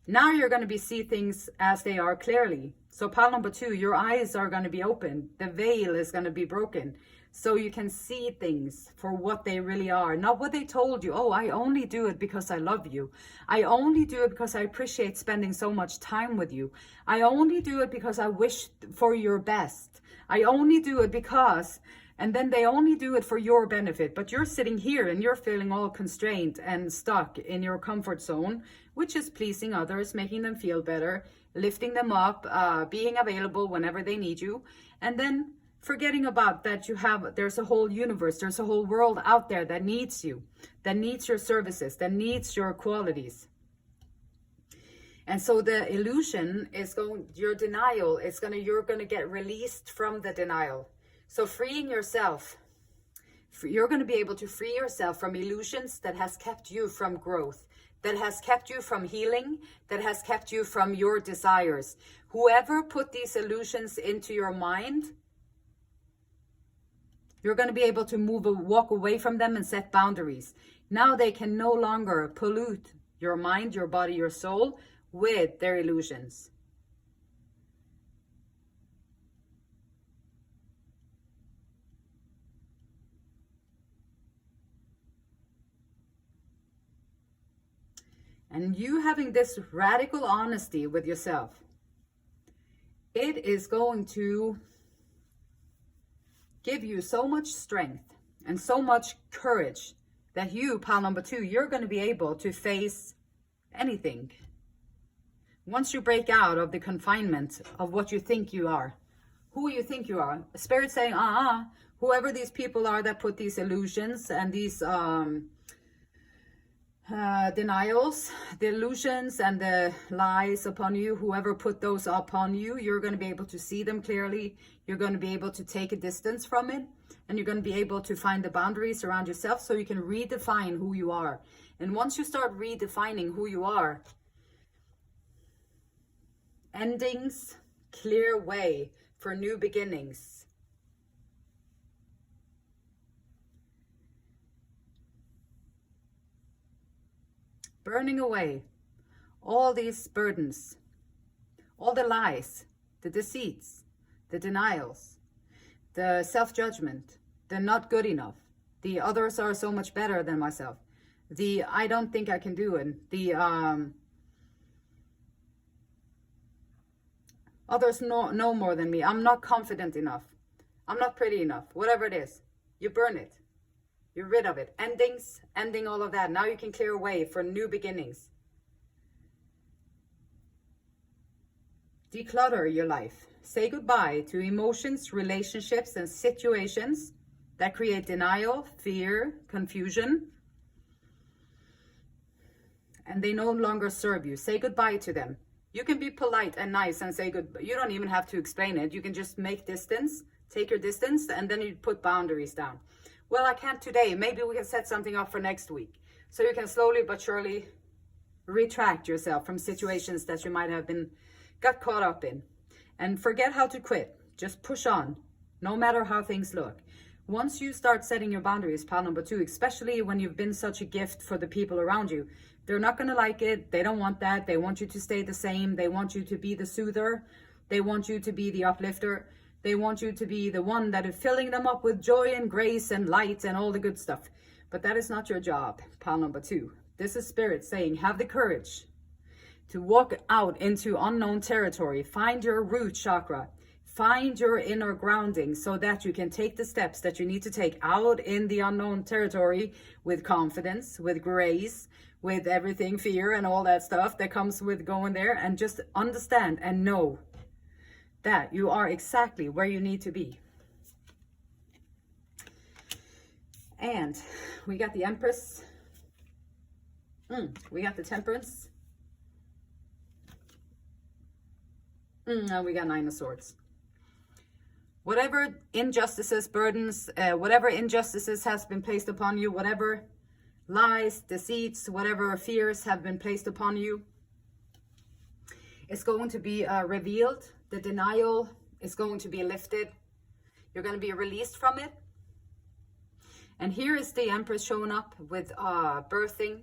S1: Now you're going to see things as they are clearly. So pile number 2, your eyes are going to be open. The veil is going to be broken. So you can see things for what they really are. Not what they told you. Oh, I only do it because I love you. I only do it because I appreciate spending so much time with you. I only do it because I wish for your best. I only do it because... And then they only do it for your benefit. But you're sitting here and you're feeling all constrained and stuck in your comfort zone, which is pleasing others, making them feel better, lifting them up, being available whenever they need you. And then forgetting about that there's a whole universe, there's a whole world out there that needs you, that needs your services, that needs your qualities. And so the illusion is your denial is you're going to get released from the denial. So freeing yourself, you're going to be able to free yourself from illusions that has kept you from growth, that has kept you from healing, that has kept you from your desires. Whoever put these illusions into your mind, you're going to be able to walk away from them and set boundaries. Now they can no longer pollute your mind, your body, your soul with their illusions. And you having this radical honesty with yourself, it is going to give you so much strength and so much courage that you, pile number 2, you're going to be able to face anything. Once you break out of the confinement of what you think you are, who you think you are. Spirit saying, whoever these people are that put these illusions and these denials, the illusions and the lies upon you, whoever put those upon you, you're going to be able to see them clearly. You're going to be able to take a distance from it, and you're going to be able to find the boundaries around yourself so you can redefine who you are. And once you start redefining who you are, endings clear way for new beginnings. Burning away all these burdens, all the lies, the deceits, the denials, the self-judgment, the not good enough, the others are so much better than myself, the I don't think I can do it, the others know more than me, I'm not confident enough, I'm not pretty enough, whatever it is, you burn it. You're rid of it. Ending all of that. Now you can clear away for new beginnings. Declutter your life. Say goodbye to emotions, relationships, and situations that create denial, fear, confusion. And they no longer serve you. Say goodbye to them. You can be polite and nice and say goodbye. You don't even have to explain it. You can just make distance, take your distance, and then you put boundaries down. Well, I can't today. Maybe we can set something up for next week. So you can slowly but surely retract yourself from situations that you might have got caught up in. And forget how to quit. Just push on, no matter how things look. Once you start setting your boundaries, pile number 2, especially when you've been such a gift for the people around you, they're not going to like it. They don't want that. They want you to stay the same. They want you to be the soother. They want you to be the uplifter. They want you to be the one that is filling them up with joy and grace and light and all the good stuff. But that is not your job, pile number 2. This is Spirit saying, have the courage to walk out into unknown territory. Find your root chakra. Find your inner grounding so that you can take the steps that you need to take out in the unknown territory with confidence, with grace, with everything, fear and all that stuff that comes with going there. And just understand and know that you are exactly where you need to be. And we got the Empress. We got the Temperance. And we got 9 of Swords. Whatever injustices, burdens, whatever injustices has been placed upon you, whatever lies, deceits, whatever fears have been placed upon you, it's going to be revealed. The denial is going to be lifted. You're going to be released from it. And here is the Empress showing up with birthing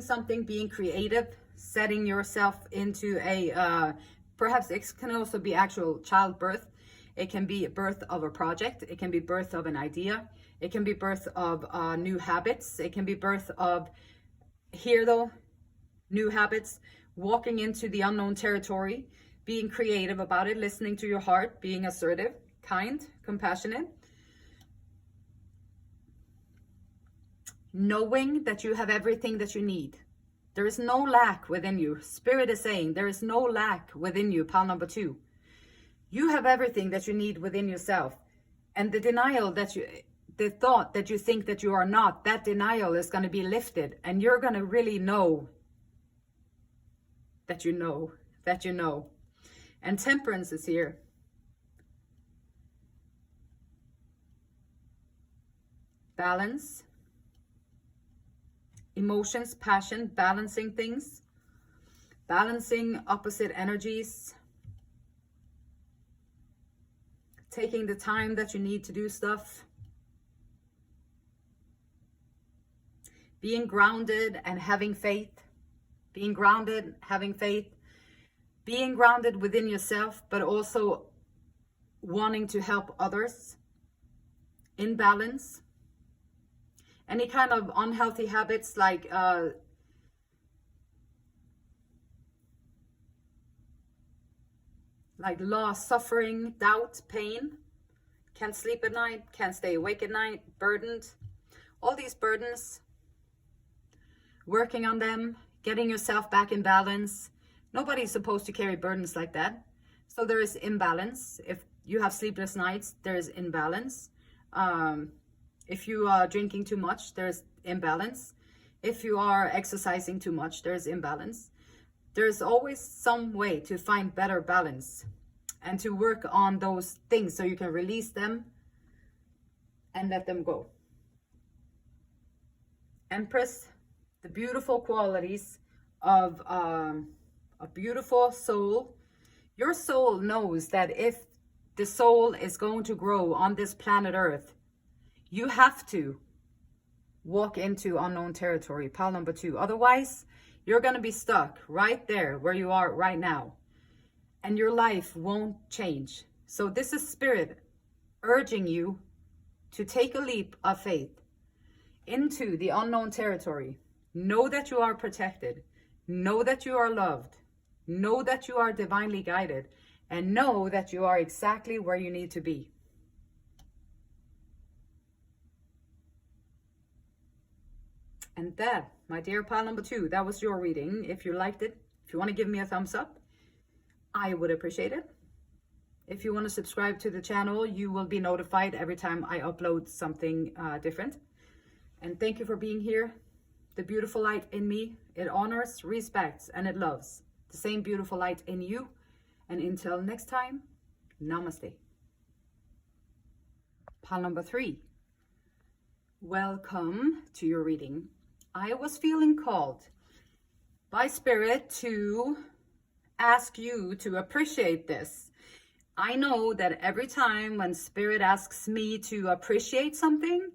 S1: something, being creative, setting yourself into a, perhaps it can also be actual childbirth. It can be birth of a project. It can be birth of an idea. It can be birth of new habits. It can be birth of, here though, new habits, walking into the unknown territory, being creative about it, listening to your heart, being assertive, kind, compassionate, knowing that you have everything that you need. There is no lack within you. Spirit is saying there is no lack within you, pile number 2. You have everything that you need within yourself. And the denial that the thought that you think that you are not, that denial is going to be lifted. And you're going to really know that you know, that you know. And temperance is here. Balance. Emotions, passion, balancing things. Balancing opposite energies. Taking the time that you need to do stuff. Being grounded and having faith. Being grounded, having faith. Being grounded within yourself, but also wanting to help others. In balance. Any kind of unhealthy habits like loss, suffering, doubt, pain. Can't sleep at night, can't stay awake at night, burdened. All these burdens, working on them, getting yourself back in balance. Nobody's supposed to carry burdens like that. So there is imbalance. If you have sleepless nights, there is imbalance. If you are drinking too much, there's imbalance. If you are exercising too much, there's imbalance. There's always some way to find better balance and to work on those things so you can release them and let them go. Empress, the beautiful qualities of a beautiful soul. Your soul knows that if the soul is going to grow on this planet Earth, you have to walk into unknown territory, pile number 2. Otherwise, you're going to be stuck right there where you are right now. And your life won't change. So this is Spirit urging you to take a leap of faith into the unknown territory. Know that you are protected. Know that you are loved. Know that you are divinely guided. And know that you are exactly where you need to be. And that, my dear pile number 2, that was your reading. If you liked it, if you want to give me a thumbs up, I would appreciate it. If you want to subscribe to the channel, you will be notified every time I upload something different. And thank you for being here. The beautiful light in me, it honors, respects, and it loves the same beautiful light in you. And until next time, namaste. Pile number 3. Welcome to your reading. I was feeling called by Spirit to ask you to appreciate this. I know that every time when Spirit asks me to appreciate something,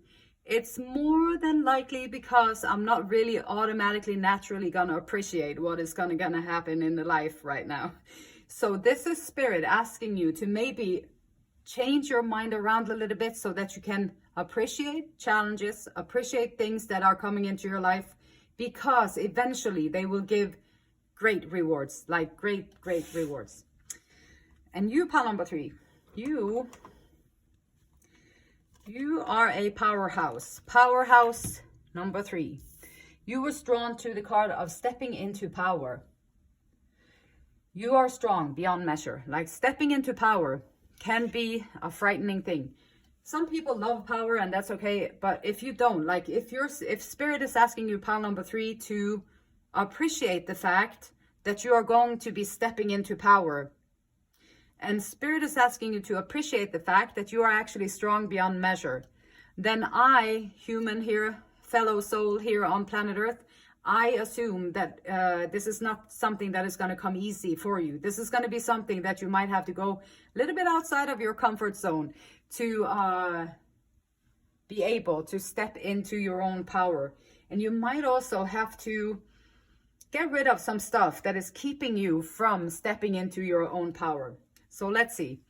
S1: it's more than likely because I'm not really automatically, naturally gonna appreciate what is gonna happen in the life right now. So this is Spirit asking you to maybe change your mind around a little bit so that you can appreciate challenges, appreciate things that are coming into your life, because eventually they will give great rewards, like great rewards. And you, pile number 3, you are a powerhouse. Powerhouse number 3. You was drawn to the card of stepping into power. You are strong beyond measure. Like stepping into power can be a frightening thing. Some people love power and that's okay. But if you don't, like if Spirit is asking you, pile number 3, to appreciate the fact that you are going to be stepping into power. And Spirit is asking you to appreciate the fact that you are actually strong beyond measure. Then I, human here, fellow soul here on planet Earth, I assume that this is not something that is going to come easy for you. This is going to be something that you might have to go a little bit outside of your comfort zone to be able to step into your own power. And you might also have to get rid of some stuff that is keeping you from stepping into your own power. So let's see.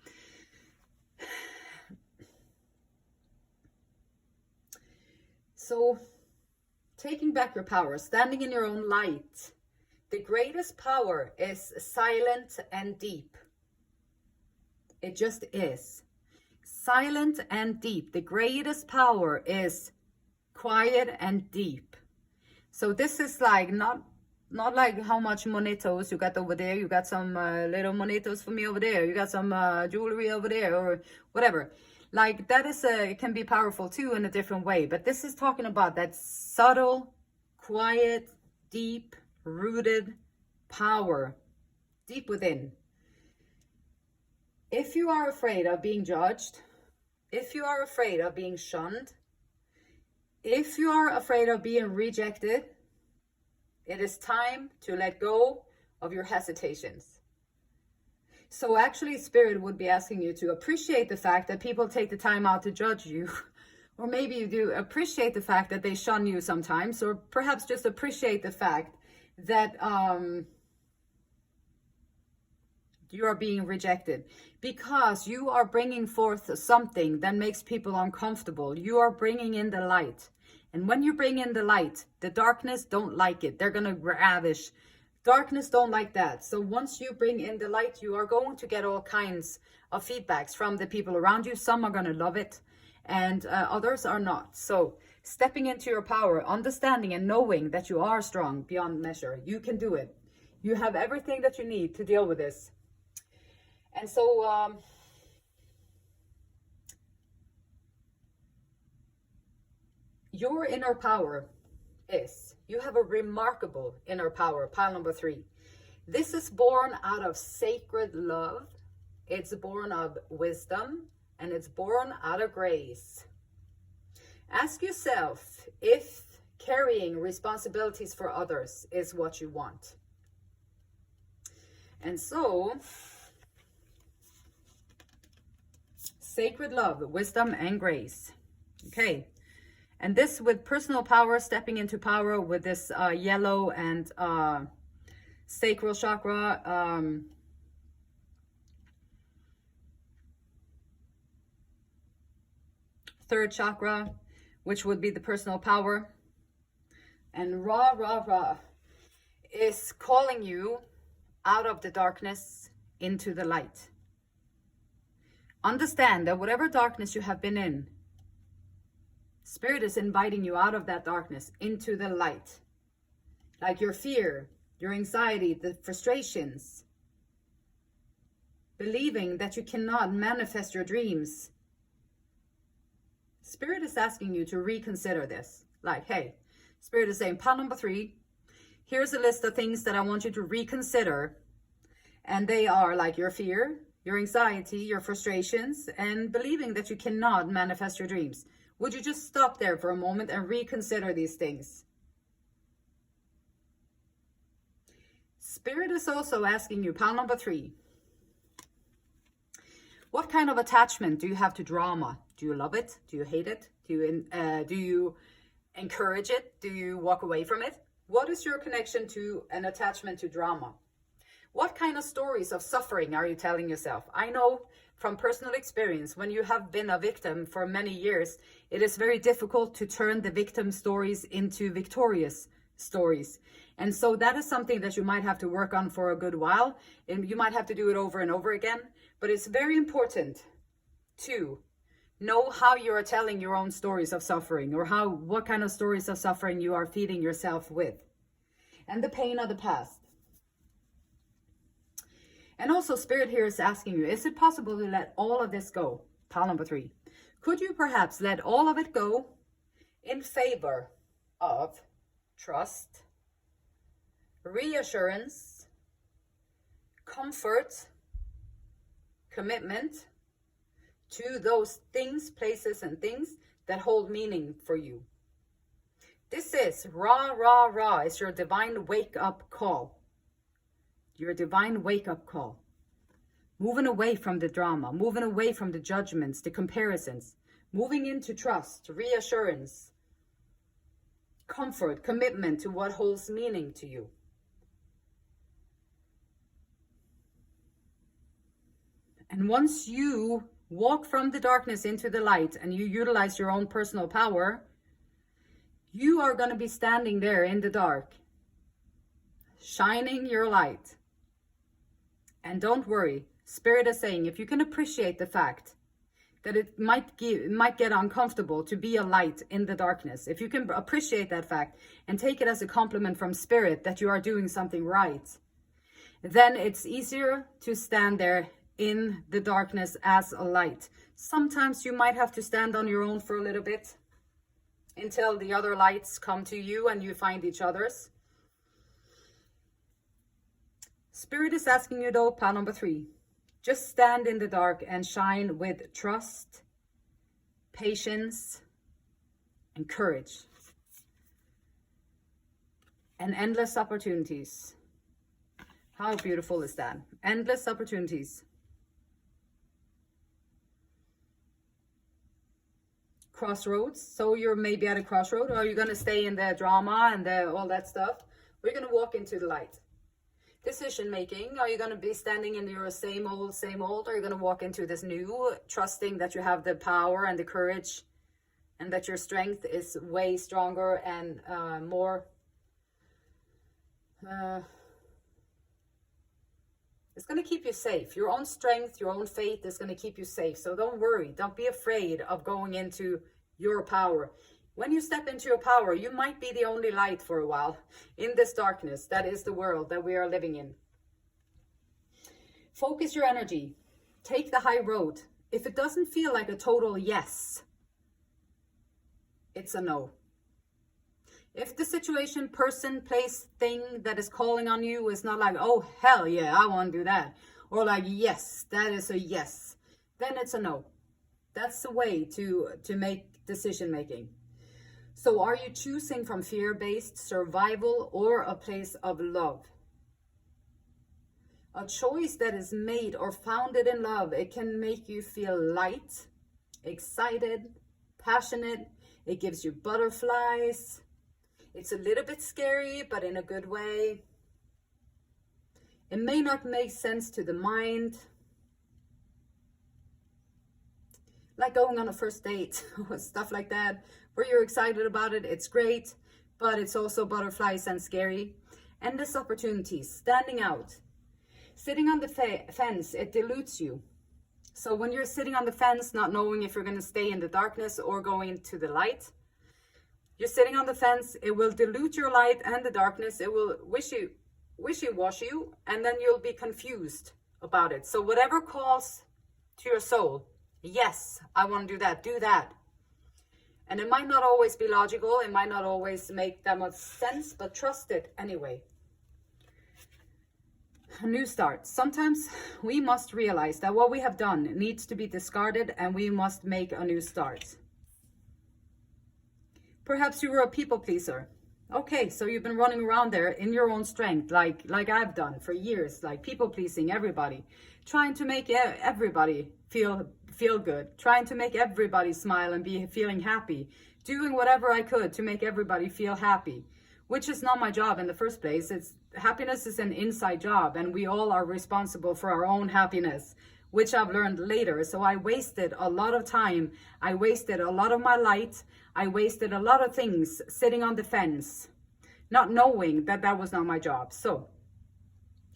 S1: So, taking back your power, standing in your own light. The greatest power is silent and deep. It just is. Silent and deep. The greatest power is quiet and deep. So this is like not like how much monitos you got over there. You got some little monitos for me over there. You got some jewelry over there or whatever. Like that is it can be powerful too in a different way. But this is talking about that subtle, quiet, deep, rooted power deep within. If you are afraid of being judged, if you are afraid of being shunned, if you are afraid of being rejected, it is time to let go of your hesitations. So actually, Spirit would be asking you to appreciate the fact that people take the time out to judge you. Or maybe you do appreciate the fact that they shun you sometimes. Or perhaps just appreciate the fact that you are being rejected. Because you are bringing forth something that makes people uncomfortable. You are bringing in the light. And when you bring in the light, the darkness don't like it. They're going to ravish. Darkness don't like that. So once you bring in the light, you are going to get all kinds of feedbacks from the people around you. Some are going to love it and others are not. So stepping into your power, understanding and knowing that you are strong beyond measure. You can do it. You have everything that you need to deal with this. And so your inner power is, you have a remarkable inner power, pile number 3. This is born out of sacred love. It's born of wisdom and it's born out of grace. Ask yourself if carrying responsibilities for others is what you want. And so, sacred love, wisdom, and grace. Okay. And this with personal power, stepping into power with this yellow and sacral chakra. Third chakra, which would be the personal power. And Ra, Ra, Ra is calling you out of the darkness into the light. Understand that whatever darkness you have been in, Spirit is inviting you out of that darkness into the light. Like your fear, your anxiety, the frustrations. Believing that you cannot manifest your dreams. Spirit is asking you to reconsider this. Like, hey, Spirit is saying, pile number 3, here's a list of things that I want you to reconsider. And they are like your fear, your anxiety, your frustrations, and believing that you cannot manifest your dreams. Would you just stop there for a moment and reconsider these things? Spirit is also asking you, pile number 3, what kind of attachment do you have to drama? Do you love it? Do you hate it? Do you encourage it? Do you walk away from it? What is your connection to an attachment to drama? What kind of stories of suffering are you telling yourself? I know from personal experience, when you have been a victim for many years, it is very difficult to turn the victim stories into victorious stories. And so that is something that you might have to work on for a good while. And you might have to do it over and over again. But it's very important to know how you are telling your own stories of suffering, or what kind of stories of suffering you are feeding yourself with. And the pain of the past. And also, Spirit here is asking you, is it possible to let all of this go? Pile number 3. Could you perhaps let all of it go in favor of trust, reassurance, comfort, commitment to those things, places, and things that hold meaning for you? This is rah, rah, rah. It's your divine wake-up call. Your divine wake-up call. Moving away from the drama, moving away from the judgments, the comparisons, moving into trust, reassurance, comfort, commitment to what holds meaning to you. And once you walk from the darkness into the light and you utilize your own personal power, you are going to be standing there in the dark, shining your light. And don't worry, Spirit is saying, if you can appreciate the fact that it might get uncomfortable to be a light in the darkness, if you can appreciate that fact and take it as a compliment from Spirit that you are doing something right, then it's easier to stand there in the darkness as a light. Sometimes you might have to stand on your own for a little bit until the other lights come to you and you find each other's. Spirit is asking you though, pile number 3, just stand in the dark and shine with trust, patience, and courage. And endless opportunities. How beautiful is that? Endless opportunities. Crossroads. So you're maybe at a crossroad. Are you going to stay in the drama and all that stuff? We're going to walk into the light. Decision making. Are you going to be standing in your same old, or are you going to walk into this new, trusting that you have the power and the courage and that your strength is way stronger and more it's going to keep you safe. Your own strength, your own faith is going to keep you safe. So don't worry. Don't be afraid of going into your power. When you step into your power, you might be the only light for a while in this darkness. That is the world that we are living in. Focus your energy. Take the high road. If it doesn't feel like a total yes, it's a no. If the situation, person, place, thing that is calling on you is not like, oh, hell yeah, I want to do that. Or like, yes, that is a yes. Then it's a no. That's the way to make decision making. So are you choosing from fear-based survival or a place of love? A choice that is made or founded in love, it can make you feel light, excited, passionate. It gives you butterflies. It's a little bit scary, but in a good way. It may not make sense to the mind. Like going on a first date or stuff like that, where you're excited about it, it's great, but it's also butterflies and scary. Endless opportunities, standing out. Sitting on the fence, it dilutes you. So when you're sitting on the fence, not knowing if you're going to stay in the darkness or go into the light, you're sitting on the fence, it will dilute your light and the darkness. It will wishy-washy you, and then you'll be confused about it. So whatever calls to your soul, yes, I want to do that. And it might not always be logical. It might not always make that much sense, but trust it anyway. A new start. Sometimes we must realize that what we have done needs to be discarded and we must make a new start. Perhaps you were a people pleaser. Okay, so you've been running around there in your own strength, like I've done for years, like people pleasing everybody, trying to make everybody feel good, trying to make everybody smile and be feeling happy, doing whatever I could to make everybody feel happy, which is not my job in the first place. Happiness is an inside job, and we all are responsible for our own happiness, which I've learned later. So I wasted a lot of time. I wasted a lot of my light. I wasted a lot of things sitting on the fence, not knowing that that was not my job. So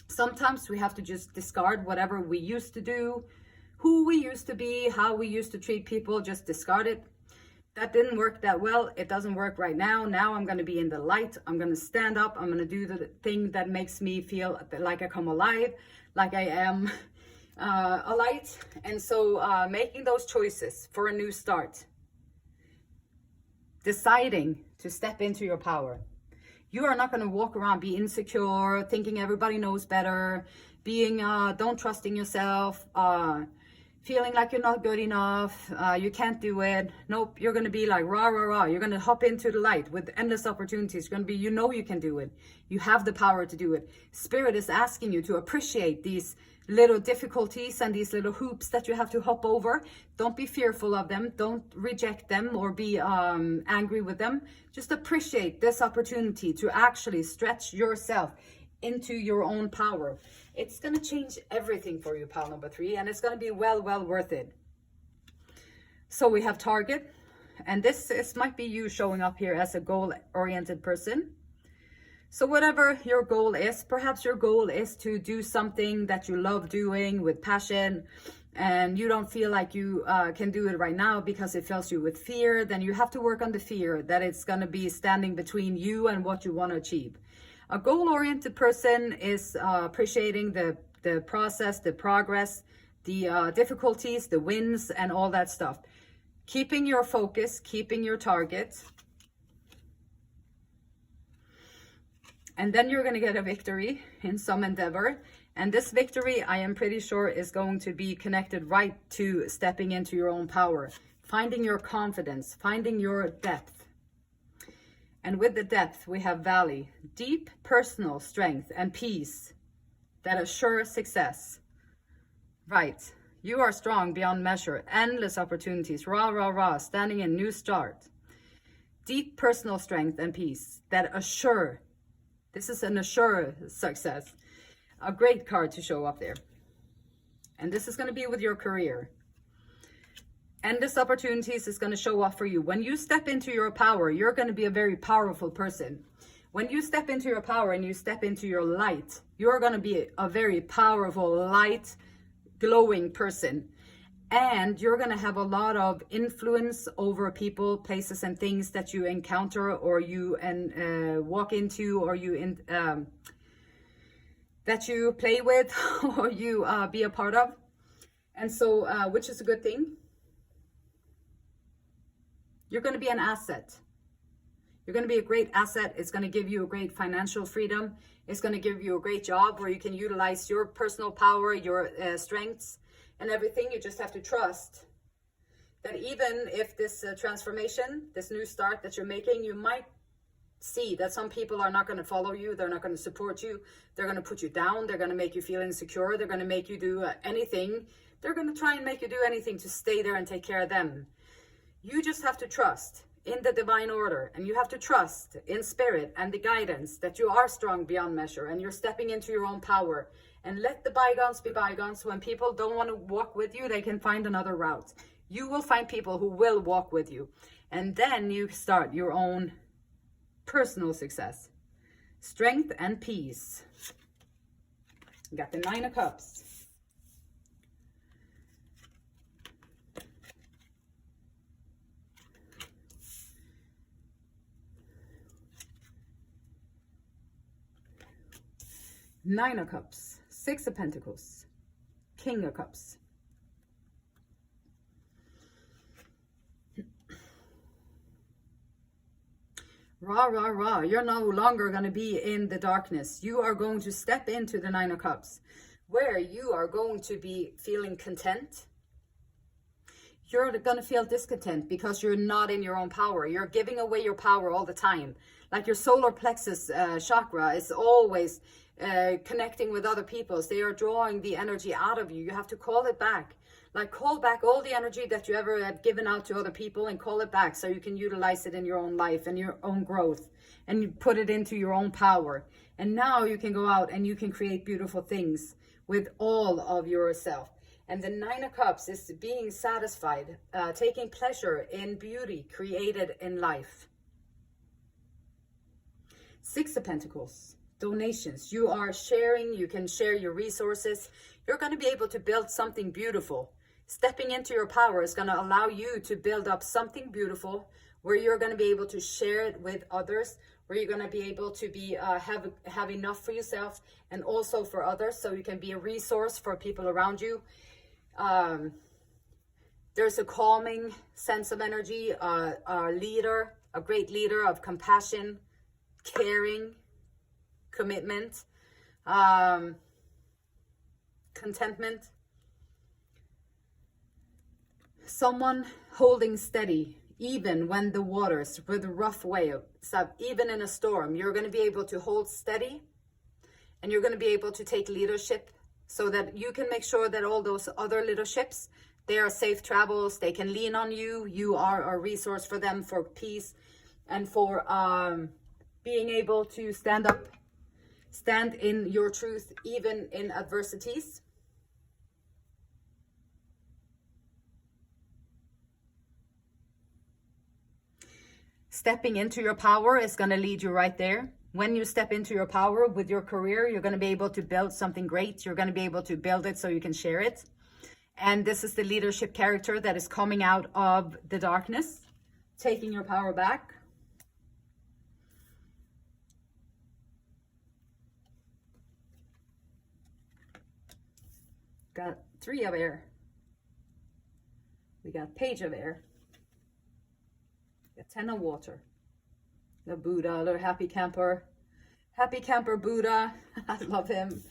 S1: sometimes we have to just discard whatever we used to do, who we used to be, how we used to treat people, just discard it. That didn't work that well. It doesn't work right now. Now I'm going to be in the light. I'm going to stand up. I'm going to do the thing that makes me feel like I come alive, like I am a light. And so making those choices for a new start, deciding to step into your power. You are not going to walk around, be insecure, thinking everybody knows better, being don't trust in yourself, feeling like you're not good enough, you can't do it. Nope, you're going to be like rah, rah, rah. You're going to hop into the light with endless opportunities. You're going to be, you know you can do it. You have the power to do it. Spirit is asking you to appreciate these little difficulties and these little hoops that you have to hop over. Don't be fearful of them. Don't reject them or be angry with them. Just appreciate this opportunity to actually stretch yourself into your own power. It's going to change everything for you, pile number 3, and it's going to be well worth it. So we have target, and this might be you showing up here as a goal-oriented person. So whatever your goal is, perhaps your goal is to do something that you love doing with passion, and you don't feel like you can do it right now because it fills you with fear. Then you have to work on the fear that it's going to be standing between you and what you want to achieve. A goal-oriented person is appreciating the process, the progress, the difficulties, the wins, and all that stuff. Keeping your focus, keeping your target. And then you're going to get a victory in some endeavor. And this victory, I am pretty sure, is going to be connected right to stepping into your own power, finding your confidence, finding your depth. And with the depth, we have valley, deep personal strength and peace that assure success. Right. You are strong beyond measure, endless opportunities, rah, rah, rah, standing in new start. Deep personal strength and peace that assure. This is an assure success. A great card to show up there. And this is going to be with your career. Endless opportunities is going to show up for you. When you step into your power, you're going to be a very powerful person. When you step into your power and you step into your light, you're going to be a very powerful, light, glowing person. And you're going to have a lot of influence over people, places, and things that you encounter or you walk into, or you that you play with or you be a part of. And so, which is a good thing. You're going to be an asset. You're going to be a great asset. It's going to give you a great financial freedom. It's going to give you a great job where you can utilize your personal power, your strengths, and everything. You just have to trust that even if this transformation, this new start that you're making, you might see that some people are not going to follow you. They're not going to support you. They're going to put you down. They're going to make you feel insecure. They're going to make you do anything. They're going to try and make you do anything to stay there and take care of them. You just have to trust in the divine order, and you have to trust in spirit and the guidance that you are strong beyond measure and you're stepping into your own power. And let the bygones be bygones. When people don't want to walk with you, they can find another route. You will find people who will walk with you. And then you start your own personal success. Strength and peace. You got the 9 of Cups. Nine of Cups, 6 of Pentacles, King of Cups. Rah, rah, rah. You're no longer going to be in the darkness. You are going to step into the 9 of Cups, where you are going to be feeling content. You're going to feel discontent because you're not in your own power. You're giving away your power all the time. Like your solar plexus chakra is always connecting with other people. They are drawing the energy out of you. You have to call it back. Like call back all the energy that you ever have given out to other people and call it back so you can utilize it in your own life and your own growth, and you put it into your own power. And now you can go out and you can create beautiful things with all of yourself. And the 9 of Cups is being satisfied, taking pleasure in beauty created in life. 6 of Pentacles, donations. You are sharing, you can share your resources. You're going to be able to build something beautiful. Stepping into your power is going to allow you to build up something beautiful where you're going to be able to share it with others, where you're going to be able to be have enough for yourself and also for others, so you can be a resource for people around you. There's a calming sense of energy, a leader, a great leader of compassion, caring, commitment, contentment. someone holding steady, even when the waters with a rough wave, so even in a storm, you're going to be able to hold steady, and you're going to be able to take leadership so that you can make sure that all those other little ships, they are safe travels. They can lean on you. You are a resource for them for peace and for being able to stand in your truth, even in adversities. Stepping into your power is going to lead you right there. When you step into your power with your career, you're going to be able to build something great. You're going to be able to build it so you can share it. And this is the leadership character that is coming out of the darkness, taking your power back. Got 3 of air. We got Page of air. We got 10 of water. The Buddha, the happy camper Buddha. I love him.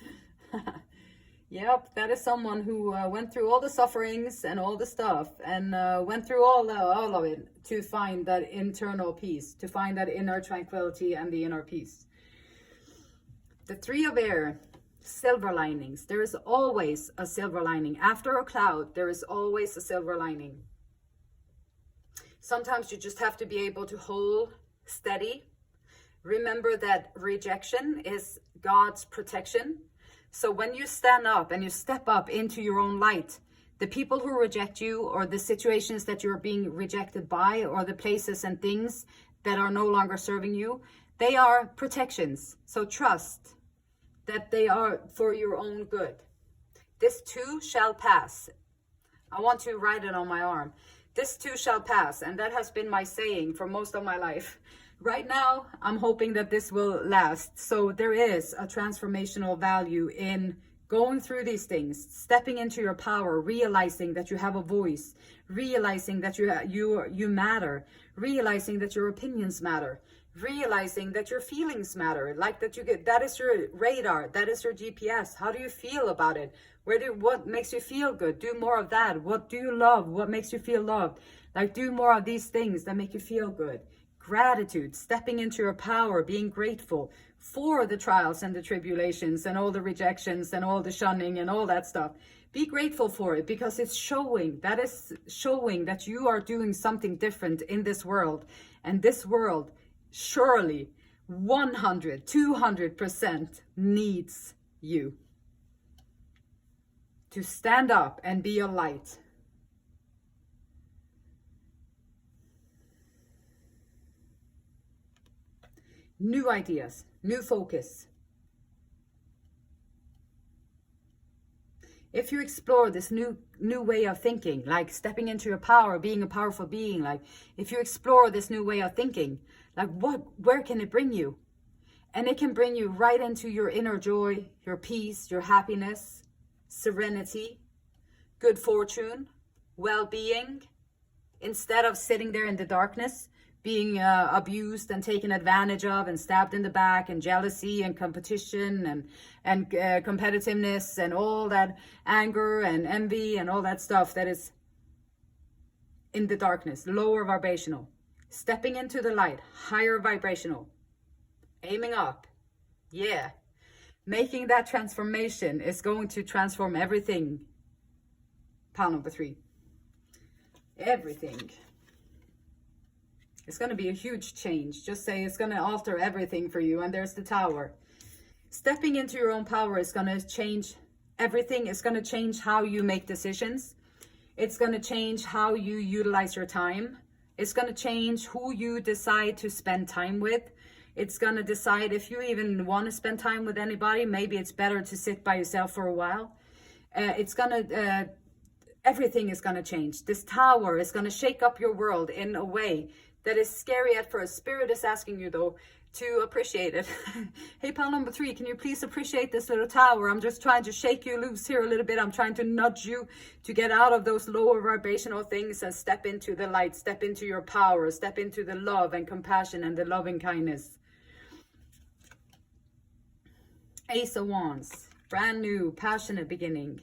S1: Yep, that is someone who went through all the sufferings and all the stuff, and went through all of it to find that internal peace, to find that inner tranquility and the inner peace. The 3 of air, silver linings. There is always a silver lining. After a cloud, there is always a silver lining. Sometimes you just have to be able to hold steady. Remember that rejection is God's protection. So when you stand up and you step up into your own light, the people who reject you, or the situations that you're being rejected by, or the places and things that are no longer serving you, they are protections. So trust that they are for your own good. This too shall pass. I want to write it on my arm. This too shall pass. And that has been my saying for most of my life. Right now, I'm hoping that this will last. So there is a transformational value in going through these things, stepping into your power, realizing that you have a voice, realizing that you matter, realizing that your opinions matter, realizing that your feelings matter, like that is your radar, that is your GPS. How do you feel about it? What makes you feel good? Do more of that. What do you love? What makes you feel loved? Like, do more of these things that make you feel good. Gratitude, stepping into your power, being grateful for the trials and the tribulations and all the rejections and all the shunning and all that stuff. Be grateful for it, because it's showing, that is showing that you are doing something different in this world. And this world surely 200% needs you to stand up and be a light. New ideas, new focus. If you explore this new way of thinking, like stepping into your power, being a powerful being, like if you explore this new way of thinking, like where can it bring you? And it can bring you right into your inner joy, your peace, your happiness, serenity, good fortune, well-being. Instead of sitting there in the darkness, being abused and taken advantage of and stabbed in the back, and jealousy and competition and competitiveness and all that anger and envy and all that stuff that is in the darkness, lower vibrational. Stepping into the light, higher vibrational, aiming up. Yeah. Making that transformation is going to transform everything. Pile number 3. Everything. It's going to be a huge change. Just say it's going to alter everything for you. And there's the Tower. Stepping into your own power is going to change everything. It's going to change how you make decisions. It's going to change how you utilize your time. It's going to change who you decide to spend time with. It's going to decide if you even want to spend time with anybody. Maybe it's better to sit by yourself for a while. Everything is going to change. This Tower is going to shake up your world in a way that is scary at first. Spirit is asking you, though, to appreciate it. Hey, pile number 3, can you please appreciate this little Tower? I'm just trying to shake you loose here a little bit. I'm trying to nudge you to get out of those lower vibrational things and step into the light, step into your power, step into the love and compassion and the loving kindness. Ace of Wands, brand new, passionate beginning.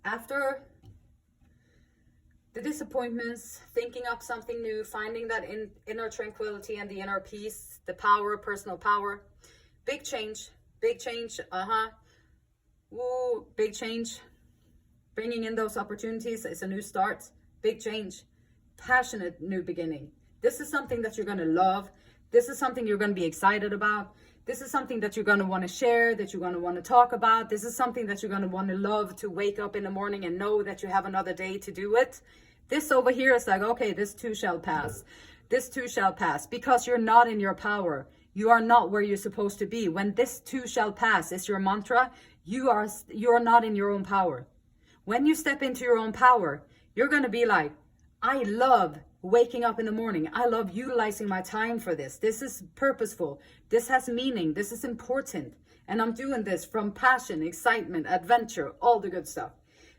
S1: after the disappointments, thinking up something new, finding that inner tranquility and the inner peace, the power, personal power, big change, Woo, big change. Bringing in those opportunities is a new start, big change, passionate new beginning. This is something that you're going to love. This is something you're going to be excited about. This is something that you're going to want to share, that you're going to want to talk about. This is something that you're going to want to love, to wake up in the morning and know that you have another day to do it. This over here is like, okay, this too shall pass. This too shall pass, because you're not in your power. You are not where you're supposed to be. When this too shall pass is your mantra, you are not in your own power. When you step into your own power, you're going to be like, I love waking up in the morning. I love utilizing my time for this. This is purposeful. This has meaning. This is important. And I'm doing this from passion, excitement, adventure, all the good stuff.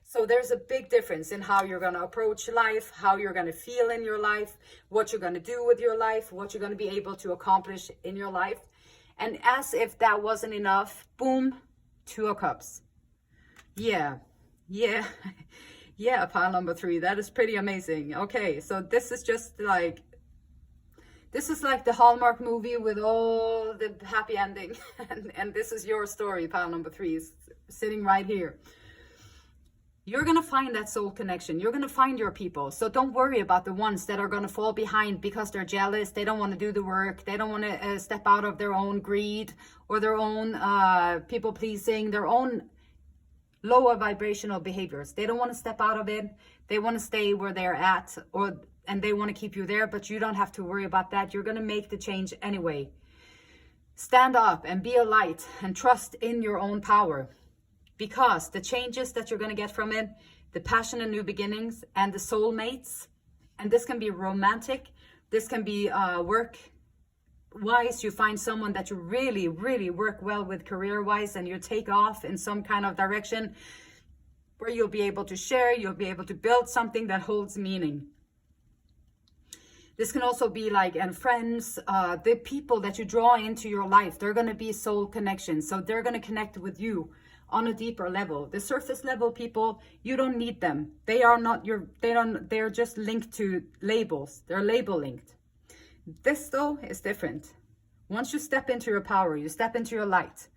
S1: So there's a big difference in how you're going to approach life, how you're going to feel in your life, what you're going to do with your life, what you're going to be able to accomplish in your life. And as if that wasn't enough, boom, 2 of Cups. Yeah. Yeah, pile number 3. That is pretty amazing. Okay, so this is just like, this is like the Hallmark movie with all the happy ending. and this is your story, pile number 3, is sitting right here. You're going to find that soul connection. You're going to find your people. So don't worry about the ones that are going to fall behind because they're jealous. They don't want to do the work. They don't want to step out of their own greed or their own people pleasing, their own lower vibrational behaviors. They don't want to step out of it. They want to stay where they're at, and they want to keep you there, but you don't have to worry about that. You're going to make the change anyway. Stand up and be a light and trust in your own power. Because the changes that you're going to get from it, the passion and new beginnings and the soulmates, and this can be romantic, this can be work-wise. You find someone that you really, really work well with career-wise, and you take off in some kind of direction where you'll be able to share, you'll be able to build something that holds meaning. This can also be like, and friends, the people that you draw into your life, they're going to be soul connections. So they're going to connect with you on a deeper level. The surface level people, you don't need them. They are not they're just linked to labels. They're label linked. This though is different. Once you step into your power, you step into your light,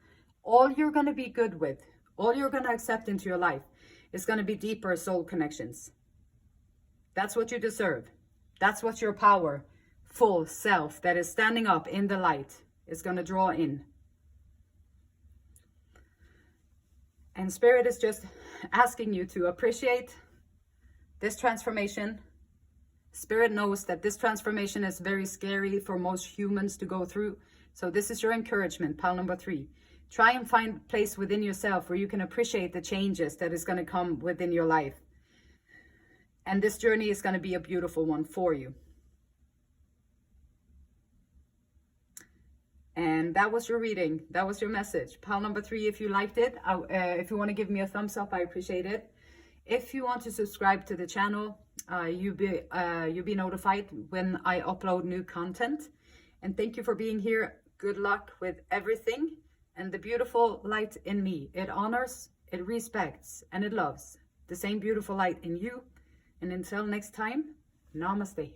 S1: all you're going to be good with, all you're going to accept into your life is going to be deeper soul connections. That's what you deserve. That's what your power, full self that is standing up in the light is going to draw in. And Spirit is just asking you to appreciate this transformation. Spirit knows that this transformation is very scary for most humans to go through. So this is your encouragement, pile number 3. Try and find a place within yourself where you can appreciate the changes that is going to come within your life. And this journey is going to be a beautiful one for you. And that was your reading. That was your message. Pile number 3, if you liked it, if you want to give me a thumbs up, I appreciate it. If you want to subscribe to the channel, you'll be notified when I upload new content. And thank you for being here. Good luck with everything. And the beautiful light in me, it honors, it respects, and it loves the same beautiful light in you. And until next time, namaste.